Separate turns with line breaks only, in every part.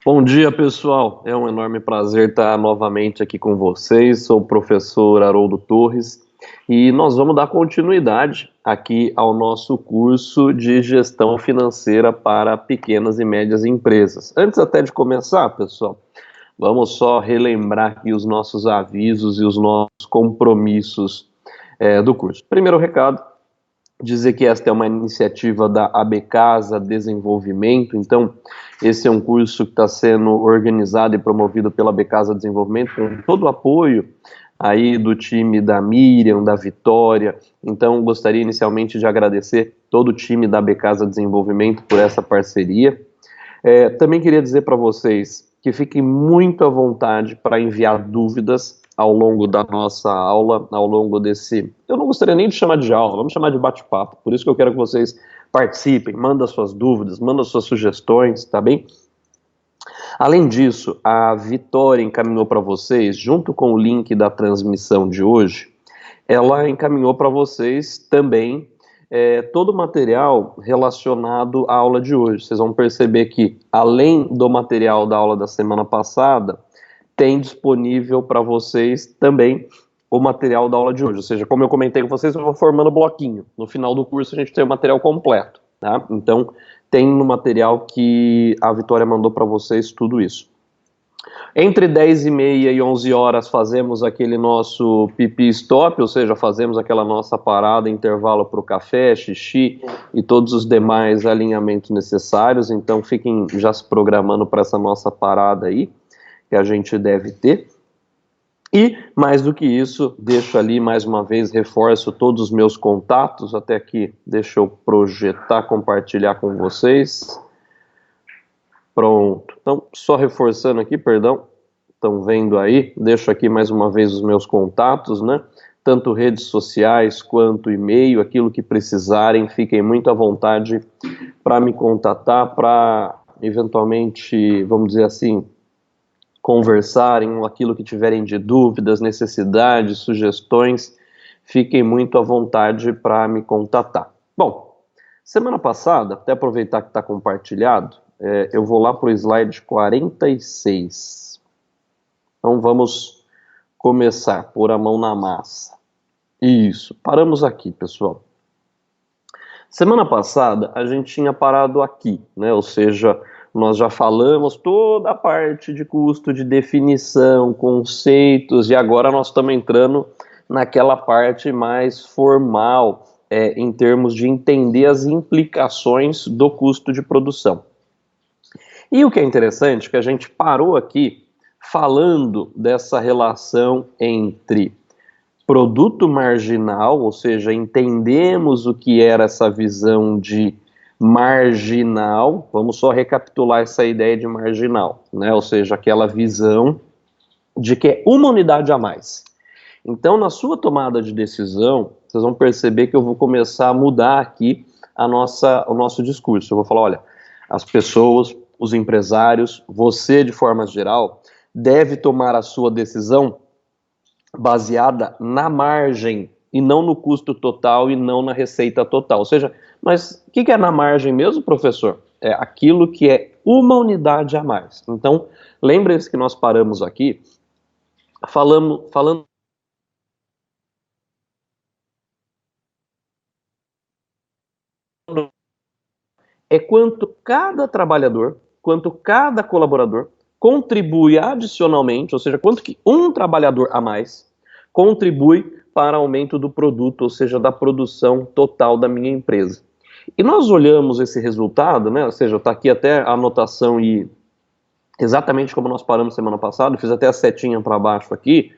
Bom dia, pessoal. É um enorme prazer estar novamente aqui com vocês. Sou o professor Haroldo Torres e nós vamos dar continuidade aqui ao nosso curso de gestão financeira para pequenas e médias empresas. Antes até de começar, pessoal, vamos só relembrar aqui os nossos avisos e os nossos compromissos do curso. Primeiro recado, dizer que esta é uma iniciativa da AB Casa Desenvolvimento. Então, esse é um curso que está sendo organizado e promovido pela AB Casa Desenvolvimento, com todo o apoio aí do time da Miriam, da Vitória. Então, gostaria inicialmente de agradecer todo o time da AB Casa Desenvolvimento por essa parceria. Também queria dizer para vocês que fiquem muito à vontade para enviar dúvidas ao longo da nossa aula, ao longo desse... Eu não gostaria nem de chamar de aula, vamos chamar de bate-papo. Por isso que eu quero que vocês participem, mandem suas dúvidas, mandem suas sugestões, tá bem? Além disso, a Vitória encaminhou para vocês, junto com o link da transmissão de hoje, ela encaminhou para vocês também todo o material relacionado à aula de hoje. Vocês vão perceber que, além do material da aula da semana passada, tem disponível para vocês também o material da aula de hoje. Ou seja, como eu comentei com vocês, eu vou formando bloquinho. No final do curso a gente tem o material completo, tá? Então, tem no material que a Vitória mandou para vocês tudo isso. Entre 10h30 e 11 horas fazemos aquele nosso pipi stop, ou seja, fazemos aquela nossa parada, intervalo para o café, xixi e todos os demais alinhamentos necessários. Então, fiquem já se programando para essa nossa parada aí, que a gente deve ter. E, mais do que isso, deixo ali, mais uma vez, reforço todos os meus contatos, até aqui, deixa eu projetar, compartilhar com vocês. Pronto. Então, só reforçando aqui, perdão, estão vendo aí, deixo aqui mais uma vez os meus contatos, né? Tanto redes sociais quanto e-mail, aquilo que precisarem, fiquem muito à vontade para me contatar, para eventualmente, vamos dizer assim, conversarem, aquilo que tiverem de dúvidas, necessidades, sugestões, fiquem muito à vontade para me contatar. Bom, semana passada, até aproveitar que está compartilhado, eu vou lá para o slide 46. Então vamos começar, pôr a mão na massa. Isso, paramos aqui, pessoal. Semana passada a gente tinha parado aqui, né? Ou seja, nós já falamos toda a parte de custo, de definição, conceitos, e agora nós estamos entrando naquela parte mais formal, em termos de entender as implicações do custo de produção. E o que é interessante é que a gente parou aqui falando dessa relação entre produto marginal, ou seja, entendemos o que era essa visão de marginal. Vamos só recapitular essa ideia de marginal, né? Ou seja, aquela visão de que é uma unidade a mais. Então, na sua tomada de decisão, vocês vão perceber que eu vou começar a mudar aqui o nosso discurso. Eu vou falar, olha, as pessoas, os empresários, você de forma geral, deve tomar a sua decisão baseada na margem e não no custo total e não na receita total. Ou seja, mas o que é na margem mesmo, professor? É aquilo que é uma unidade a mais. Então, lembrem-se que nós paramos aqui falando quanto cada trabalhador, quanto cada colaborador contribui adicionalmente, ou seja, quanto que um trabalhador a mais contribui para aumento do produto, ou seja, da produção total da minha empresa. E nós olhamos esse resultado, né? Ou seja, está aqui até a anotação e exatamente como nós paramos semana passada, fiz até a setinha para baixo aqui,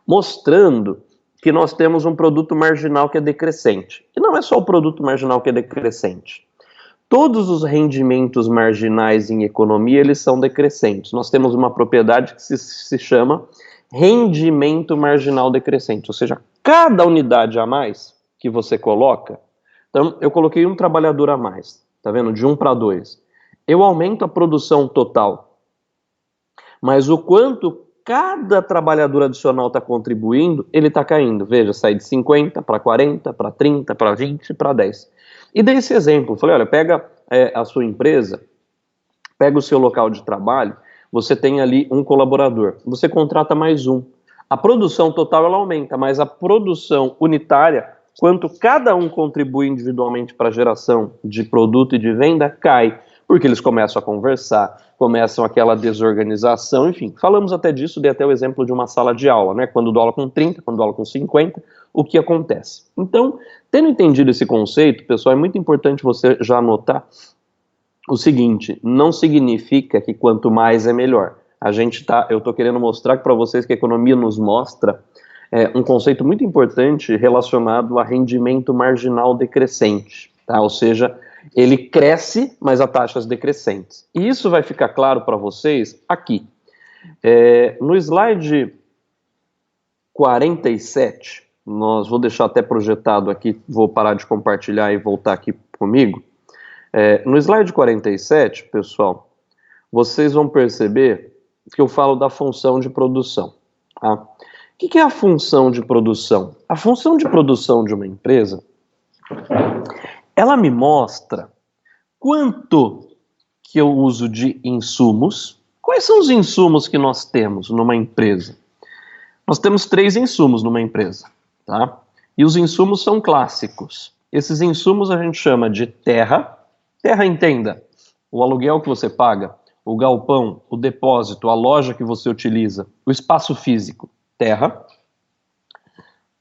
mostrando que nós temos um produto marginal que é decrescente. E não é só o produto marginal que é decrescente. Todos os rendimentos marginais em economia, eles são decrescentes. Nós temos uma propriedade que se chama rendimento marginal decrescente, ou seja, cada unidade a mais que você coloca, então eu coloquei um trabalhador a mais, tá vendo? De 1 para 2. Eu aumento a produção total, mas o quanto cada trabalhador adicional está contribuindo, ele está caindo. Veja, sai de 50 para 40, para 30, para 20, para 10. E dei esse exemplo, falei, olha, pega a sua empresa, pega o seu local de trabalho, você tem ali um colaborador, você contrata mais um. A produção total ela aumenta, mas a produção unitária, quanto cada um contribui individualmente para a geração de produto e de venda, cai, porque eles começam a conversar, começam aquela desorganização, enfim. Falamos até disso, dei até o exemplo de uma sala de aula, né? Quando dou aula com 30, quando dou aula com 50, o que acontece? Então, tendo entendido esse conceito, pessoal, é muito importante você já anotar o seguinte: não significa que quanto mais é melhor. Eu estou querendo mostrar para vocês que a economia nos mostra um conceito muito importante relacionado a rendimento marginal decrescente, tá? Ou seja, ele cresce, mas a taxas decrescentes. E isso vai ficar claro para vocês aqui. No slide 47, vou deixar até projetado aqui, vou parar de compartilhar e voltar aqui comigo. No slide 47, pessoal, vocês vão perceber que eu falo da função de produção. Tá? O que é a função de produção? A função de produção de uma empresa, ela me mostra quanto que eu uso de insumos. Quais são os insumos que nós temos numa empresa? Nós temos 3 insumos numa empresa, tá? E os insumos são clássicos. Esses insumos a gente chama de terra. Terra, entenda, o aluguel que você paga, o galpão, o depósito, a loja que você utiliza, o espaço físico, terra,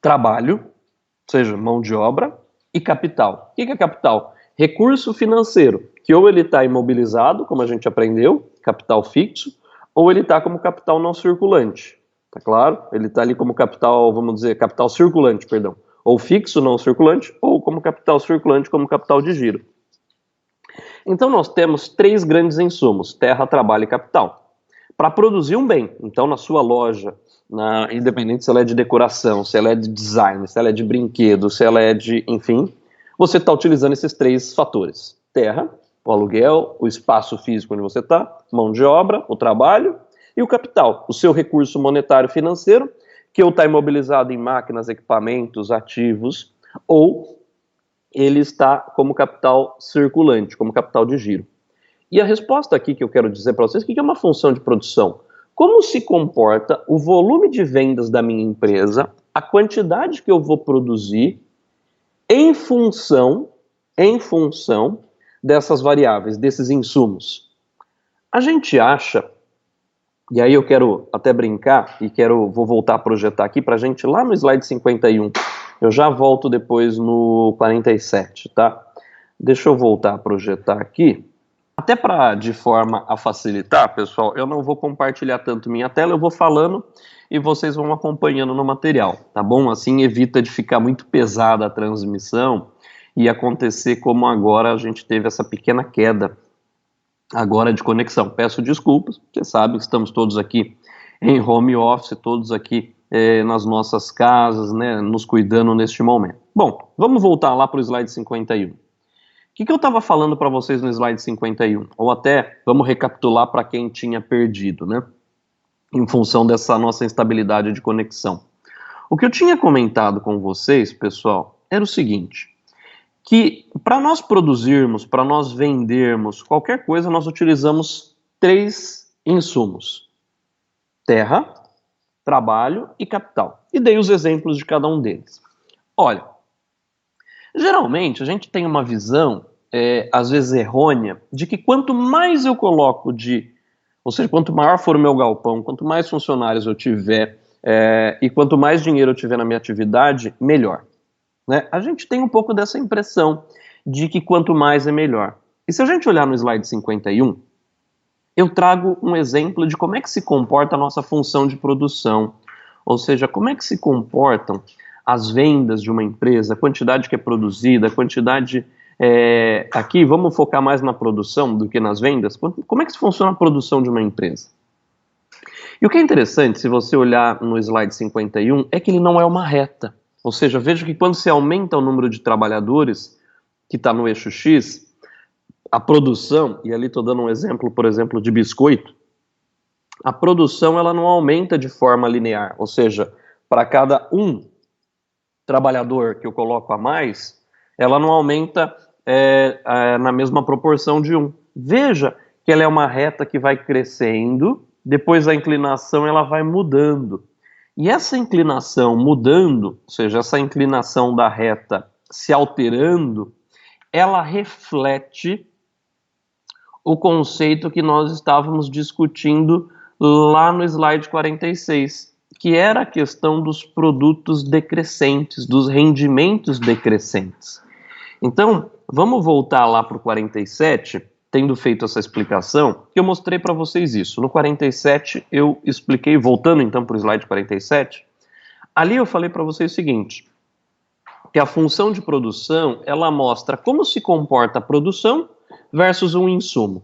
trabalho, ou seja, mão de obra, e capital. O que é capital? Recurso financeiro, que ou ele está imobilizado, como a gente aprendeu, capital fixo, ou ele está como capital não circulante, tá claro? Ele está ali como capital, vamos dizer, capital circulante, perdão, ou fixo não circulante, ou como capital circulante, como capital de giro. Então nós temos 3 grandes insumos, terra, trabalho e capital, para produzir um bem. Então na sua loja, independente se ela é de decoração, se ela é de design, se ela é de brinquedo, se ela é de, enfim, você está utilizando esses 3 fatores. Terra, o aluguel, o espaço físico onde você está, mão de obra, o trabalho e o capital, o seu recurso monetário financeiro, que ou está imobilizado em máquinas, equipamentos, ativos, ou ele está como capital circulante, como capital de giro. E a resposta aqui que eu quero dizer para vocês, o que é uma função de produção? Como se comporta o volume de vendas da minha empresa, a quantidade que eu vou produzir em função dessas variáveis, desses insumos. A gente acha, e aí eu quero até brincar, e vou voltar a projetar aqui para a gente lá no slide 51, eu já volto depois no 47, tá? Deixa eu voltar a projetar aqui. Até de forma a facilitar, pessoal, eu não vou compartilhar tanto minha tela, eu vou falando e vocês vão acompanhando no material, tá bom? Assim evita de ficar muito pesada a transmissão e acontecer como agora a gente teve essa pequena queda agora de conexão. Peço desculpas, você sabe que estamos todos aqui em home office, todos aqui nas nossas casas, né, nos cuidando neste momento. Bom, vamos voltar lá para o slide 51. O que eu estava falando para vocês no slide 51? Ou até, vamos recapitular para quem tinha perdido, né? Em função dessa nossa instabilidade de conexão. O que eu tinha comentado com vocês, pessoal, era o seguinte, que para nós produzirmos, para nós vendermos qualquer coisa, nós utilizamos 3 insumos. Terra, trabalho e capital. E dei os exemplos de cada um deles. Olha, geralmente a gente tem uma visão, às vezes errônea, de que quanto mais eu coloco ou seja, quanto maior for o meu galpão, quanto mais funcionários eu tiver e quanto mais dinheiro eu tiver na minha atividade, melhor. Né? A gente tem um pouco dessa impressão de que quanto mais é melhor. E se a gente olhar no slide 51, eu trago um exemplo de como é que se comporta a nossa função de produção, ou seja, como é que se comportam as vendas de uma empresa, a quantidade que é produzida, a quantidade... aqui, vamos focar mais na produção do que nas vendas. Como é que funciona a produção de uma empresa? E o que é interessante, se você olhar no slide 51, é que ele não é uma reta. Ou seja, veja que quando se aumenta o número de trabalhadores, que está no eixo X, a produção, e ali estou dando um exemplo, por exemplo, de biscoito, a produção ela não aumenta de forma linear, ou seja, para cada um trabalhador que eu coloco a mais, ela não aumenta na mesma proporção de 1. Veja que ela é uma reta que vai crescendo, depois a inclinação ela vai mudando. E essa inclinação mudando, ou seja, essa inclinação da reta se alterando, ela reflete o conceito que nós estávamos discutindo lá no slide 46, que era a questão dos produtos decrescentes, dos rendimentos decrescentes. Então, vamos voltar lá para o 47, tendo feito essa explicação, que eu mostrei para vocês isso. No 47 eu expliquei, voltando então para o slide 47, ali eu falei para vocês o seguinte, que a função de produção, ela mostra como se comporta a produção versus um insumo.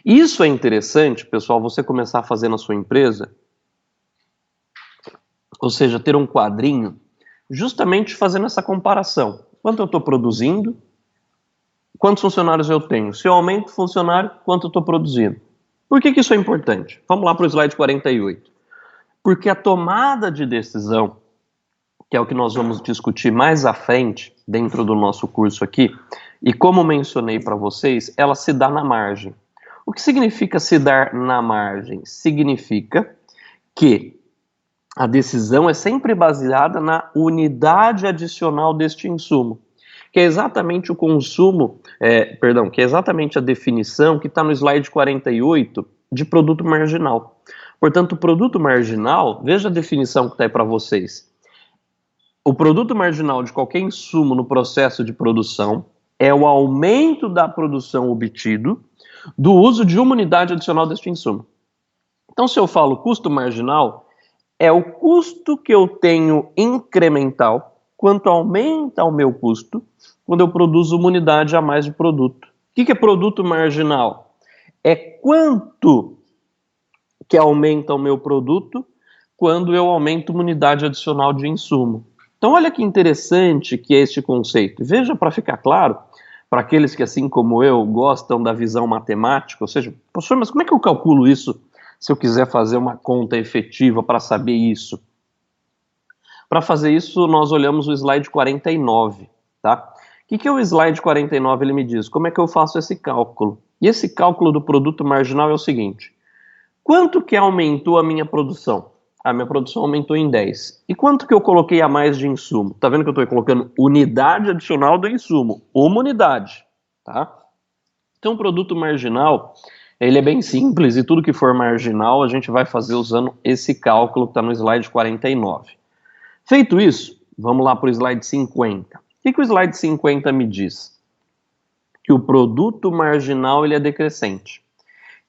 Isso é interessante, pessoal, você começar a fazer na sua empresa, ou seja, ter um quadrinho, justamente fazendo essa comparação. Quanto eu estou produzindo, quantos funcionários eu tenho? Se eu aumento o funcionário, quanto eu estou produzindo? Por que isso é importante? Vamos lá para o slide 48. Porque a tomada de decisão, que é o que nós vamos discutir mais à frente, dentro do nosso curso aqui, e como mencionei para vocês, ela se dá na margem. O que significa se dar na margem? Significa que a decisão é sempre baseada na unidade adicional deste insumo, que é exatamente o consumo, que é exatamente a definição que está no slide 48 de produto marginal. Portanto, o produto marginal, veja a definição que está aí para vocês. O produto marginal de qualquer insumo no processo de produção é o aumento da produção obtido do uso de uma unidade adicional deste insumo. Então, se eu falo custo marginal, é o custo que eu tenho incremental, quanto aumenta o meu custo, quando eu produzo uma unidade a mais de produto. O que é produto marginal? É quanto que aumenta o meu produto quando eu aumento uma unidade adicional de insumo. Então, olha que interessante que é este conceito. Veja, para ficar claro, para aqueles que, assim como eu, gostam da visão matemática, ou seja, professor, mas como é que eu calculo isso se eu quiser fazer uma conta efetiva para saber isso? Para fazer isso, nós olhamos o slide 49, tá? O que é o slide 49? Ele me diz como é que eu faço esse cálculo. E esse cálculo do produto marginal é o seguinte: quanto que aumentou a minha produção? A minha produção aumentou em 10. E quanto que eu coloquei a mais de insumo? Tá vendo que eu estou colocando unidade adicional do insumo? Uma unidade, tá? Então, o produto marginal, ele é bem simples e tudo que for marginal a gente vai fazer usando esse cálculo que está no slide 49. Feito isso, vamos lá para o slide 50. O que o slide 50 me diz? Que o produto marginal ele é decrescente.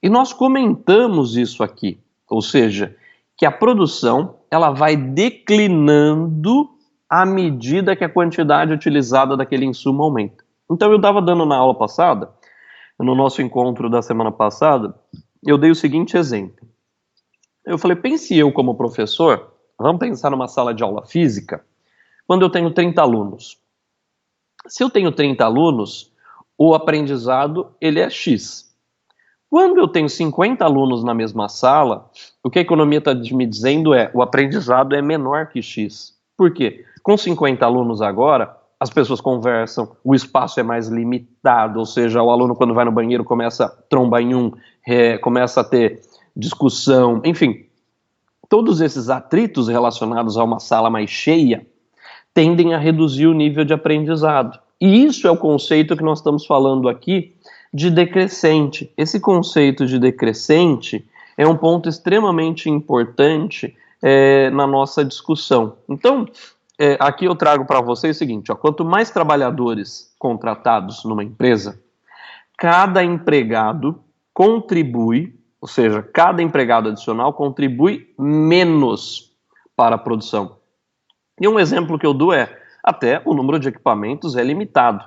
E nós comentamos isso aqui, ou seja, que a produção ela vai declinando à medida que a quantidade utilizada daquele insumo aumenta. Então eu estava dando na aula passada, no nosso encontro da semana passada, eu dei o seguinte exemplo. Eu falei, pense eu como professor, vamos pensar numa sala de aula física, quando eu tenho 30 alunos. Se eu tenho 30 alunos, o aprendizado ele é X. Quando eu tenho 50 alunos na mesma sala, o que a economia está me dizendo é o aprendizado é menor que X. Por quê? Com 50 alunos agora, as pessoas conversam, o espaço é mais limitado, ou seja, o aluno quando vai no banheiro começa a trombar em um, começa a ter discussão, enfim. Todos esses atritos relacionados a uma sala mais cheia tendem a reduzir o nível de aprendizado. E isso é o conceito que nós estamos falando aqui de decrescente. Esse conceito de decrescente é um ponto extremamente importante na nossa discussão. Então, aqui eu trago para vocês o seguinte, ó, quanto mais trabalhadores contratados numa empresa, cada empregado contribui, ou seja, cada empregado adicional contribui menos para a produção. E um exemplo que eu dou é, até o número de equipamentos é limitado.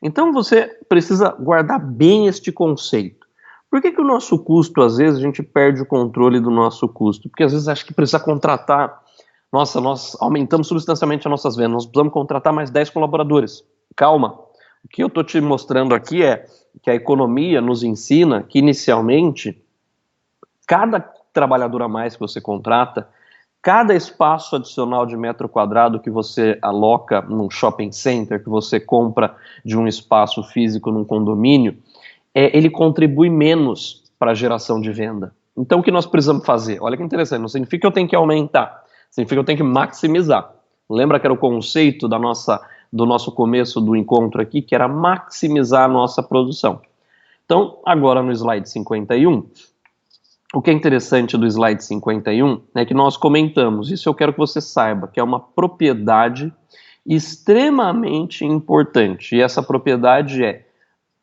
Então você precisa guardar bem este conceito. Por que o nosso custo, às vezes, a gente perde o controle do nosso custo? Porque às vezes acha que precisa contratar. Nossa, nós aumentamos substancialmente as nossas vendas, nós precisamos contratar mais 10 colaboradores. Calma, o que eu estou te mostrando aqui é que a economia nos ensina que, inicialmente, cada trabalhador a mais que você contrata, cada espaço adicional de metro quadrado que você aloca num shopping center, que você compra de um espaço físico num condomínio, ele contribui menos para a geração de venda. Então, o que nós precisamos fazer? Olha que interessante, não significa que eu tenho que aumentar, significa que eu tenho que maximizar. Lembra que era o conceito do nosso começo do encontro aqui, que era maximizar a nossa produção. Então, agora no slide 51, o que é interessante do slide 51 é que nós comentamos, isso eu quero que você saiba, que é uma propriedade extremamente importante. E essa propriedade é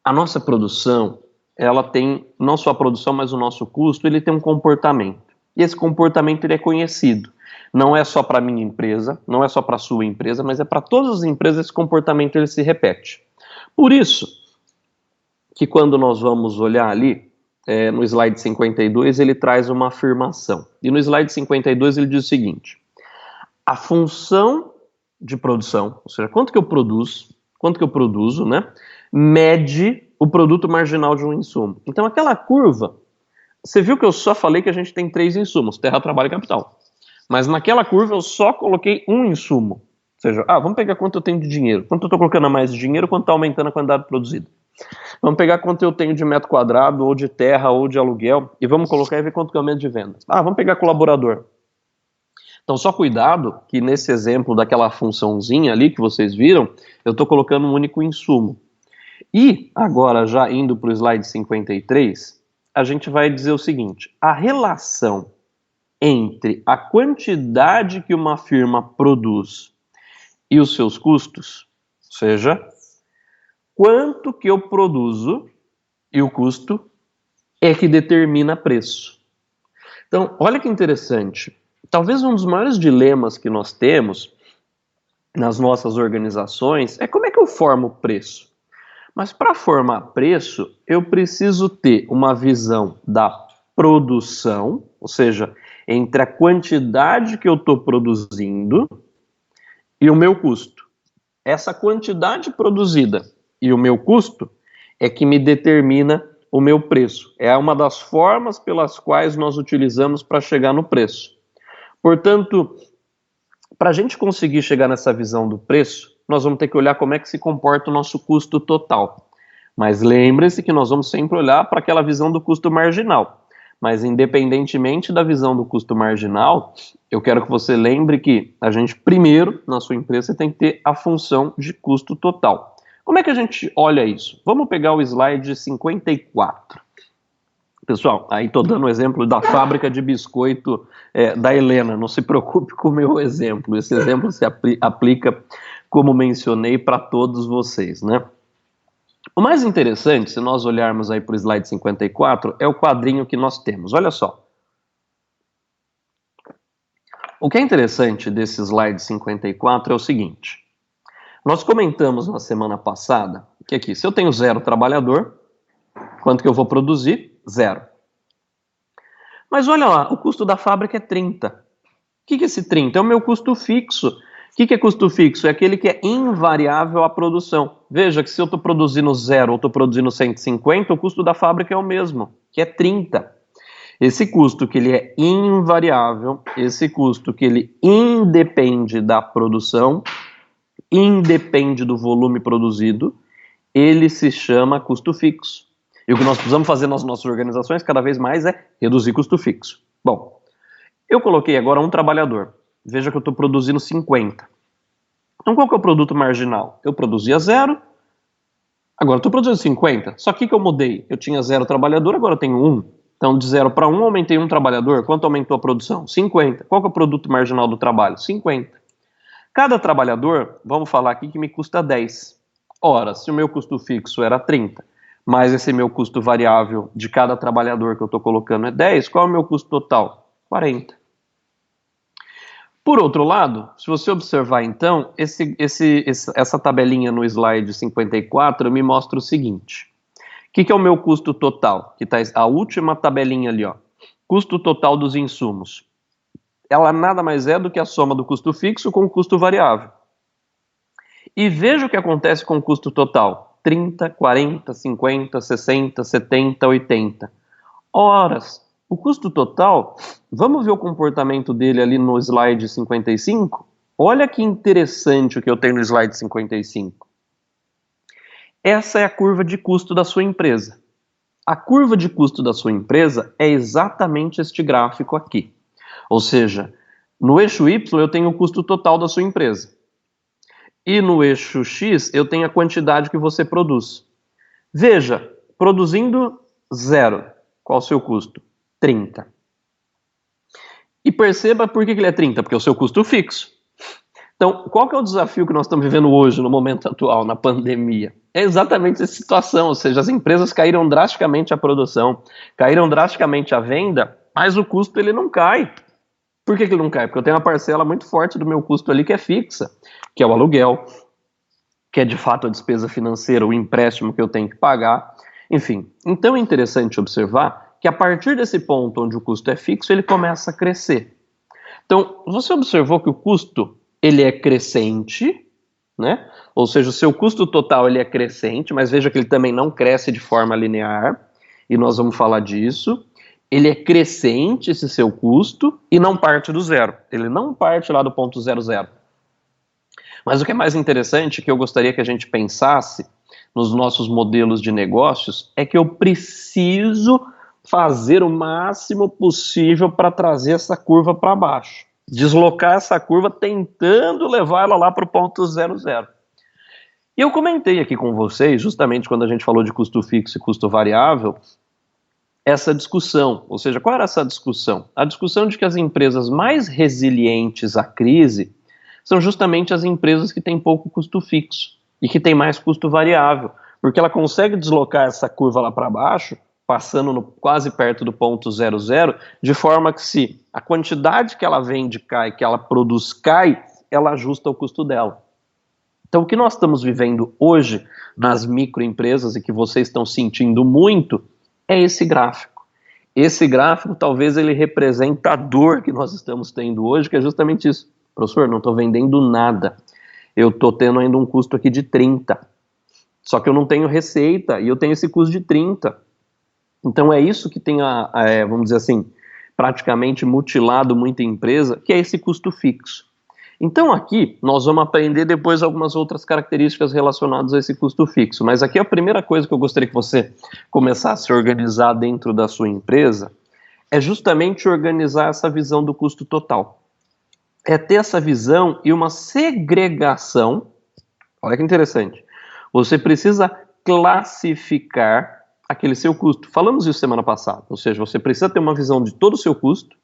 a nossa produção, ela tem não só a produção, mas o nosso custo, ele tem um comportamento. E esse comportamento ele é conhecido. Não é só para a minha empresa, não é só para a sua empresa, mas é para todas as empresas esse comportamento ele se repete. Por isso que quando nós vamos olhar ali, no slide 52, ele traz uma afirmação. E no slide 52 ele diz o seguinte: a função de produção, ou seja, quanto que eu produzo, né, mede o produto marginal de um insumo. Então aquela curva, você viu que eu só falei que a gente tem 3 insumos, terra, trabalho e capital. Mas naquela curva eu só coloquei um insumo. Ou seja, vamos pegar quanto eu tenho de dinheiro. Quanto eu estou colocando a mais de dinheiro, quanto está aumentando a quantidade produzida. Vamos pegar quanto eu tenho de metro quadrado, ou de terra, ou de aluguel, e vamos colocar e ver quanto que eu aumento de venda. Vamos pegar colaborador. Então só cuidado que nesse exemplo daquela funçãozinha ali que vocês viram, eu estou colocando um único insumo. E agora, já indo para o slide 53, a gente vai dizer o seguinte: a relação entre a quantidade que uma firma produz e os seus custos, ou seja, quanto que eu produzo e o custo é que determina preço. Então, olha que interessante. Talvez um dos maiores dilemas que nós temos nas nossas organizações é como é que eu formo preço. Mas para formar preço, eu preciso ter uma visão da produção, ou seja, entre a quantidade que eu estou produzindo e o meu custo. Essa quantidade produzida e o meu custo é que me determina o meu preço. É uma das formas pelas quais nós utilizamos para chegar no preço. Portanto, para a gente conseguir chegar nessa visão do preço, nós vamos ter que olhar como é que se comporta o nosso custo total. Mas lembre-se que nós vamos sempre olhar para aquela visão do custo marginal. Mas independentemente da visão do custo marginal, eu quero que você lembre que a gente primeiro, na sua empresa, tem que ter a função de custo total. Como é que a gente olha isso? Vamos pegar o slide 54. Pessoal, aí estou dando o exemplo da fábrica de biscoito da Helena, não se preocupe com o meu exemplo, esse exemplo se aplica, como mencionei, para todos vocês, né? O mais interessante, se nós olharmos aí para o slide 54, é o quadrinho que nós temos. Olha só. O que é interessante desse slide 54 é o seguinte. Nós comentamos na semana passada que aqui, se eu tenho 0 trabalhador, quanto que eu vou produzir? 0. Mas olha lá, o custo da fábrica é 30. O que é esse 30? É o meu custo fixo. O que é custo fixo? É aquele que é invariável à produção. Veja que se eu estou produzindo 0 ou estou produzindo 150, o custo da fábrica é o mesmo, que é 30. Esse custo que ele é invariável, esse custo que ele independe da produção, independe do volume produzido, ele se chama custo fixo. E o que nós precisamos fazer nas nossas organizações cada vez mais é reduzir custo fixo. Bom, eu coloquei agora um trabalhador. Veja que eu estou produzindo 50. Então qual que é o produto marginal? Eu produzia 0, agora estou produzindo 50. Só que eu mudei? Eu tinha 0 trabalhador, agora eu tenho 1. Então de 0 para 1 aumentei 1 trabalhador. Quanto aumentou a produção? 50. Qual que é o produto marginal do trabalho? 50. Cada trabalhador, vamos falar aqui que me custa 10. Ora, se o meu custo fixo era 30, mas esse meu custo variável de cada trabalhador que eu estou colocando é 10, qual é o meu custo total? 40. Por outro lado, se você observar então, essa tabelinha no slide 54 me mostra o seguinte. O que é o meu custo total? Que está a última tabelinha ali, ó. Custo total dos insumos. Ela nada mais é do que a soma do custo fixo com o custo variável. E veja o que acontece com o custo total. 30, 40, 50, 60, 70, 80. Horas. O custo total, vamos ver o comportamento dele ali no slide 55? Olha que interessante o que eu tenho no slide 55. Essa é a curva de custo da sua empresa. A curva de custo da sua empresa é exatamente este gráfico aqui. Ou seja, no eixo Y eu tenho o custo total da sua empresa. E no eixo X eu tenho a quantidade que você produz. Veja, produzindo 0, qual o seu custo? 30. E perceba por que ele é 30, porque é o seu custo fixo. Então, qual que é o desafio que nós estamos vivendo hoje, no momento atual, na pandemia? É exatamente essa situação, ou seja, as empresas caíram drasticamente a produção, caíram drasticamente a venda, mas o custo ele não cai. Por que ele não cai? Porque eu tenho uma parcela muito forte do meu custo ali que é fixa, que é o aluguel, que é de fato a despesa financeira, o empréstimo que eu tenho que pagar, enfim. Então é interessante observar que a partir desse ponto onde o custo é fixo, ele começa a crescer. Então, você observou que o custo ele é crescente, né? Ou seja, o seu custo total ele é crescente, mas veja que ele também não cresce de forma linear, e nós vamos falar disso. Ele é crescente, esse seu custo, e não parte do zero. Ele não parte lá do ponto 00. Mas o que é mais interessante, que eu gostaria que a gente pensasse nos nossos modelos de negócios, é que eu preciso fazer o máximo possível para trazer essa curva para baixo. Deslocar essa curva tentando levar ela lá para o ponto 00. E eu comentei aqui com vocês, justamente quando a gente falou de custo fixo e custo variável, essa discussão. Ou seja, qual era essa discussão? A discussão de que as empresas mais resilientes à crise são justamente as empresas que têm pouco custo fixo e que têm mais custo variável, porque ela consegue deslocar essa curva lá para baixo, passando quase perto do ponto 00, de forma que se a quantidade que ela vende cai, que ela produz cai, ela ajusta o custo dela. Então o que nós estamos vivendo hoje nas microempresas e que vocês estão sentindo muito é esse gráfico. Esse gráfico talvez ele representa a dor que nós estamos tendo hoje, que é justamente isso. Professor, não estou vendendo nada. Eu estou tendo ainda um custo aqui de 30. Só que eu não tenho receita e eu tenho esse custo de 30. Então é isso que tem, vamos dizer assim, praticamente mutilado muita empresa, que é esse custo fixo. Então aqui nós vamos aprender depois algumas outras características relacionadas a esse custo fixo. Mas aqui a primeira coisa que eu gostaria que você começasse a organizar dentro da sua empresa é justamente organizar essa visão do custo total. É ter essa visão e uma segregação. Olha que interessante. Você precisa classificar aquele seu custo. Falamos isso semana passada. Ou seja, você precisa ter uma visão de todo o seu custo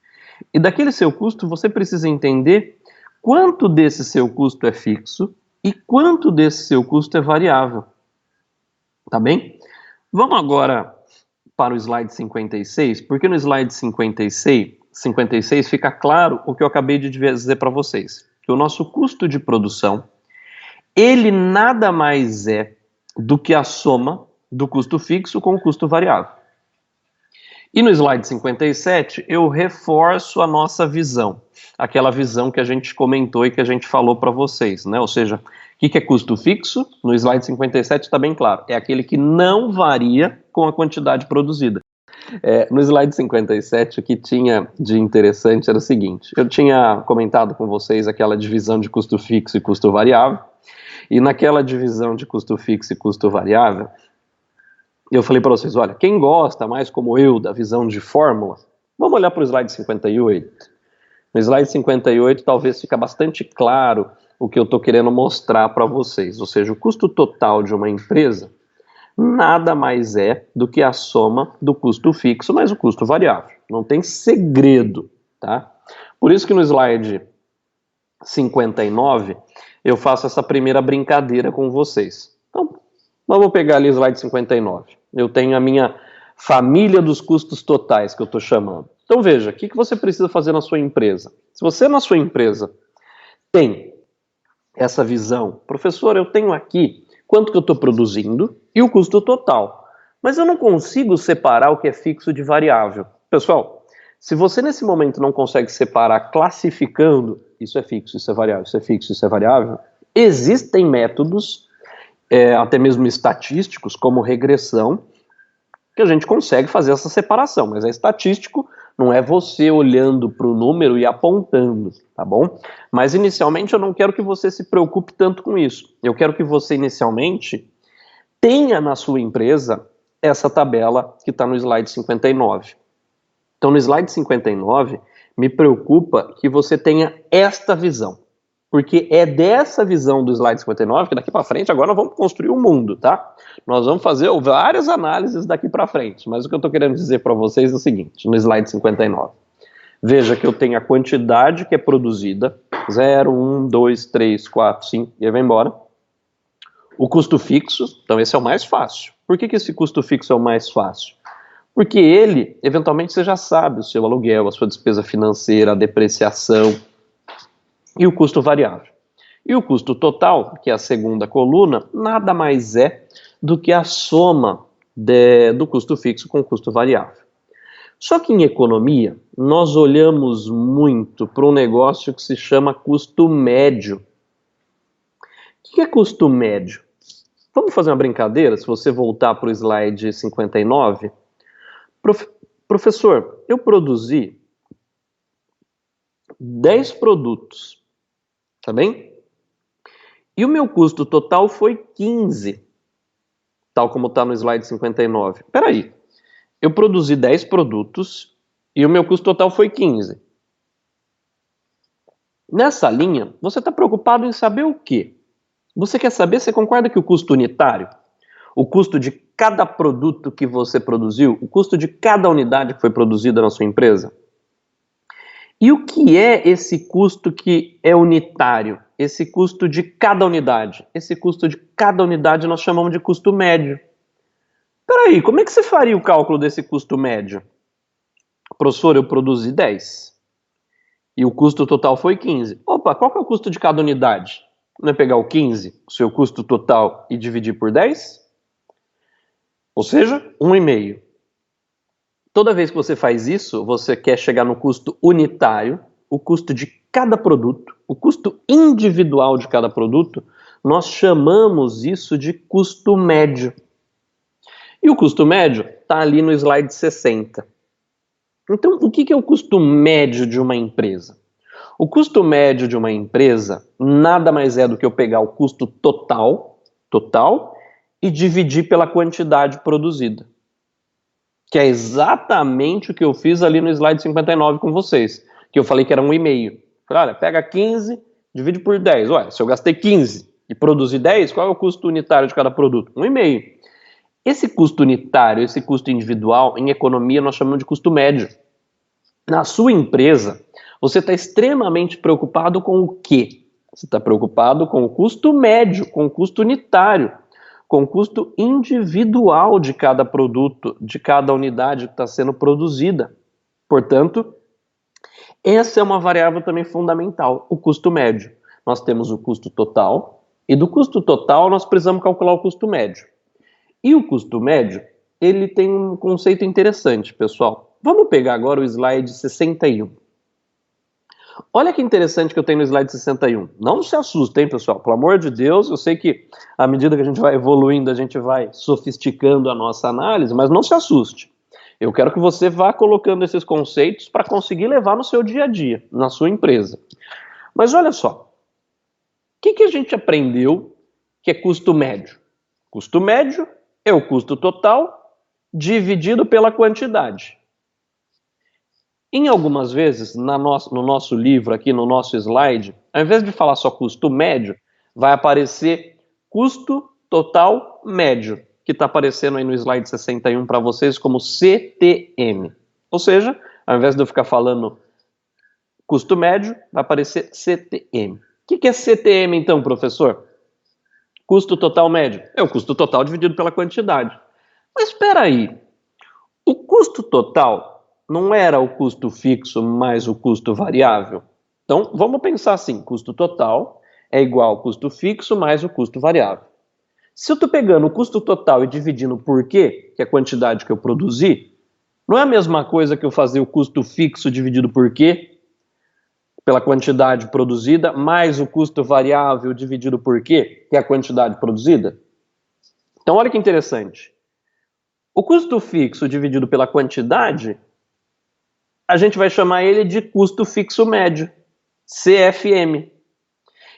e daquele seu custo você precisa entender quanto desse seu custo é fixo e quanto desse seu custo é variável. Tá bem? Vamos agora para o slide 56, porque no slide 56 fica claro o que eu acabei de dizer para vocês, que o nosso custo de produção, ele nada mais é do que a soma do custo fixo com o custo variável. E no slide 57 eu reforço a nossa visão, aquela visão que a gente comentou e que a gente falou para vocês, né? Ou seja, o que é custo fixo? No slide 57 está bem claro, é aquele que não varia com a quantidade produzida. No slide 57, o que tinha de interessante era o seguinte, eu tinha comentado com vocês aquela divisão de custo fixo e custo variável, e naquela divisão de custo fixo e custo variável, eu falei para vocês, olha, quem gosta mais como eu da visão de fórmula, vamos olhar para o slide 58. No slide 58 talvez fica bastante claro o que eu estou querendo mostrar para vocês, ou seja, o custo total de uma empresa nada mais é do que a soma do custo fixo mais o custo variável. Não tem segredo, tá? Por isso que no slide 59 eu faço essa primeira brincadeira com vocês. Então, vamos pegar ali o slide 59. Eu tenho a minha família dos custos totais que eu estou chamando. Então veja, o que você precisa fazer na sua empresa? Se você na sua empresa tem essa visão, professor, eu tenho aqui quanto que eu estou produzindo e o custo total, mas eu não consigo separar o que é fixo de variável. Pessoal, se você nesse momento não consegue separar classificando, isso é fixo, isso é variável, isso é fixo, isso é variável, existem métodos até mesmo estatísticos, como regressão, que a gente consegue fazer essa separação, mas é estatístico, não é você olhando para o número e apontando, tá bom? Mas inicialmente eu não quero que você se preocupe tanto com isso, eu quero que você inicialmente tenha na sua empresa essa tabela que está no slide 59. Então, no slide 59, me preocupa que você tenha esta visão. Porque é dessa visão do slide 59 que daqui para frente agora nós vamos construir o mundo, tá? Nós vamos fazer várias análises daqui para frente, mas o que eu estou querendo dizer para vocês é o seguinte, no slide 59. Veja que eu tenho a quantidade que é produzida, 0, 1, 2, 3, 4, 5, e aí vai embora. O custo fixo, então esse é o mais fácil. Por que esse custo fixo é o mais fácil? Porque ele, eventualmente, você já sabe o seu aluguel, a sua despesa financeira, a depreciação e o custo variável. E o custo total, que é a segunda coluna, nada mais é do que a soma do custo fixo com o custo variável. Só que em economia, nós olhamos muito para um negócio que se chama custo médio. O que é custo médio? Vamos fazer uma brincadeira, se você voltar para o slide 59. Professor, eu produzi 10 produtos, tá bem? E o meu custo total foi 15, tal como está no slide 59. Peraí, eu produzi 10 produtos e o meu custo total foi 15. Nessa linha, você está preocupado em saber o quê? Você quer saber, você concorda que o custo unitário, o custo de cada produto que você produziu, o custo de cada unidade que foi produzida na sua empresa? E o que é esse custo que é unitário? Esse custo de cada unidade? Esse custo de cada unidade nós chamamos de custo médio. Peraí, como é que você faria o cálculo desse custo médio? Professor, eu produzi 10 e o custo total foi 15. Opa, qual que é o custo de cada unidade? Não é pegar o 15, o seu custo total, e dividir por 10? Ou seja, 1,5. Toda vez que você faz isso, você quer chegar no custo unitário, o custo de cada produto, o custo individual de cada produto, nós chamamos isso de custo médio. E o custo médio está ali no slide 60. Então, o que é o custo médio de uma empresa? O custo médio de uma empresa nada mais é do que eu pegar o custo total, e dividir pela quantidade produzida. Que é exatamente o que eu fiz ali no slide 59 com vocês, que eu falei que era 1,5. Olha, pega 15, divide por 10. Ué, se eu gastei 15 e produzi 10, qual é o custo unitário de cada produto? 1,5. Esse custo unitário, esse custo individual, em economia nós chamamos de custo médio. Na sua empresa, você está extremamente preocupado com o quê? Você está preocupado com o custo médio, com o custo unitário, com o custo individual de cada produto, de cada unidade que está sendo produzida. Portanto, essa é uma variável também fundamental, o custo médio. Nós temos o custo total, e do custo total nós precisamos calcular o custo médio. E o custo médio, ele tem um conceito interessante, pessoal. Vamos pegar agora o slide 61. Olha que interessante que eu tenho no slide 61. Não se assustem, pessoal. Pelo amor de Deus, eu sei que à medida que a gente vai evoluindo, a gente vai sofisticando a nossa análise, mas não se assuste. Eu quero que você vá colocando esses conceitos para conseguir levar no seu dia a dia, na sua empresa. Mas olha só. O que a gente aprendeu que é custo médio? Custo médio é o custo total dividido pela quantidade. Em algumas vezes, no nosso livro aqui, no nosso slide, ao invés de falar só custo médio, vai aparecer custo total médio, que está aparecendo aí no slide 61 para vocês como CTM. Ou seja, ao invés de eu ficar falando custo médio, vai aparecer CTM. O que é CTM então, professor? Custo total médio. É o custo total dividido pela quantidade. Mas espera aí, o custo total não era o custo fixo mais o custo variável? Então, vamos pensar assim, custo total é igual ao custo fixo mais o custo variável. Se eu estou pegando o custo total e dividindo por quê, que é a quantidade que eu produzi, não é a mesma coisa que eu fazer o custo fixo dividido por quê, pela quantidade produzida, mais o custo variável dividido por quê, que é a quantidade produzida? Então, olha que interessante. O custo fixo dividido pela quantidade, a gente vai chamar ele de custo fixo médio, CFM.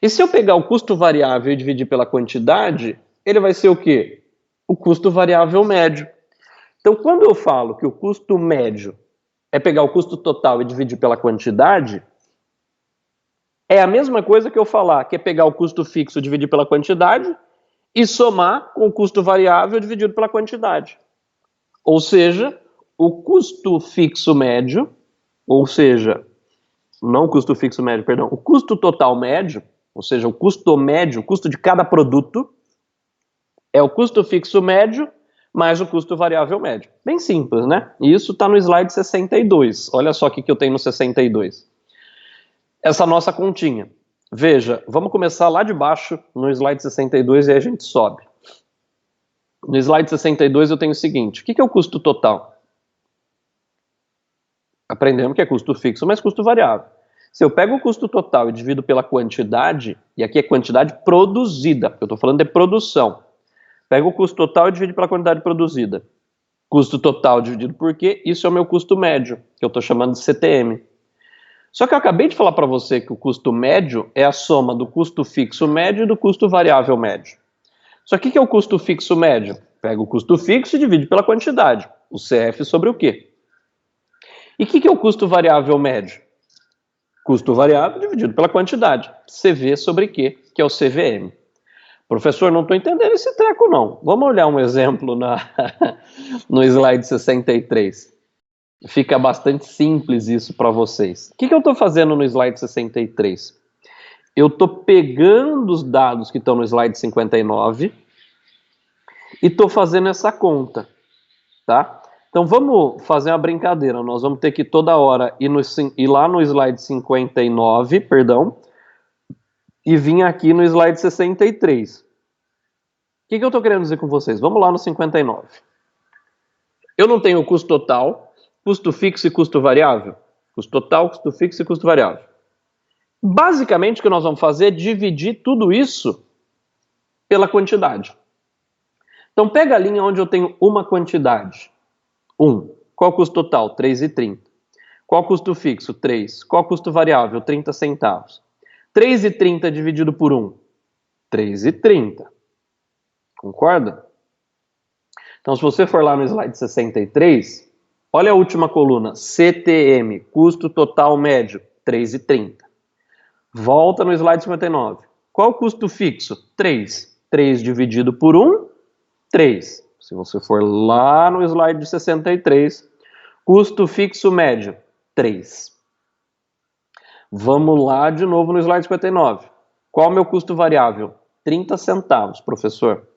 E se eu pegar o custo variável e dividir pela quantidade, ele vai ser o quê? O custo variável médio. Então, quando eu falo que o custo médio é pegar o custo total e dividir pela quantidade, é a mesma coisa que eu falar que é pegar o custo fixo, dividir pela quantidade e somar com o custo variável dividido pela quantidade. Ou seja, o custo fixo médio, ou seja, não o custo fixo médio, perdão, o custo total médio, ou seja, o custo médio, o custo de cada produto, é o custo fixo médio mais o custo variável médio. Bem simples, né? E isso está no slide 62. Olha só o que eu tenho no 62. Essa nossa continha. Veja, vamos começar lá de baixo no slide 62 e aí a gente sobe. No slide 62 eu tenho o seguinte, o que é o custo total? Aprendemos que é custo fixo mais custo variável. Se eu pego o custo total e divido pela quantidade, e aqui é quantidade produzida, porque eu estou falando de produção. Pego o custo total e divido pela quantidade produzida. Custo total dividido por quê? Isso é o meu custo médio, que eu estou chamando de CTM. Só que eu acabei de falar para você que o custo médio é a soma do custo fixo médio e do custo variável médio. Só que o que é o custo fixo médio? Pega o custo fixo e divide pela quantidade. O CF sobre o quê? E o que é o custo variável médio? Custo variável dividido pela quantidade. CV sobre quê? Que é o CVM. Professor, não estou entendendo esse treco, não. Vamos olhar um exemplo no slide 63. Fica bastante simples isso para vocês. O que eu estou fazendo no slide 63? Eu estou pegando os dados que estão no slide 59 e estou fazendo essa conta, tá? Então vamos fazer uma brincadeira. Nós vamos ter que toda hora ir lá no slide 59, perdão, e vir aqui no slide 63. O que eu estou querendo dizer com vocês? Vamos lá no 59. Eu não tenho o custo total, custo fixo e custo variável? Custo total, custo fixo e custo variável. Basicamente, o que nós vamos fazer é dividir tudo isso pela quantidade. Então, pega a linha onde eu tenho uma quantidade. 1. Qual o custo total? 3,30. Qual o custo fixo? 3. Qual o custo variável? 30 centavos. 3,30 dividido por 1? 3,30. Concorda? Então, se você for lá no slide 63, olha a última coluna, CTM, custo total médio, 3,30. Volta no slide 59. Qual o custo fixo? 3. 3 dividido por 1, 3. Se você for lá no slide 63, custo fixo médio, 3. Vamos lá de novo no slide 59. Qual o meu custo variável? 30 centavos, professor.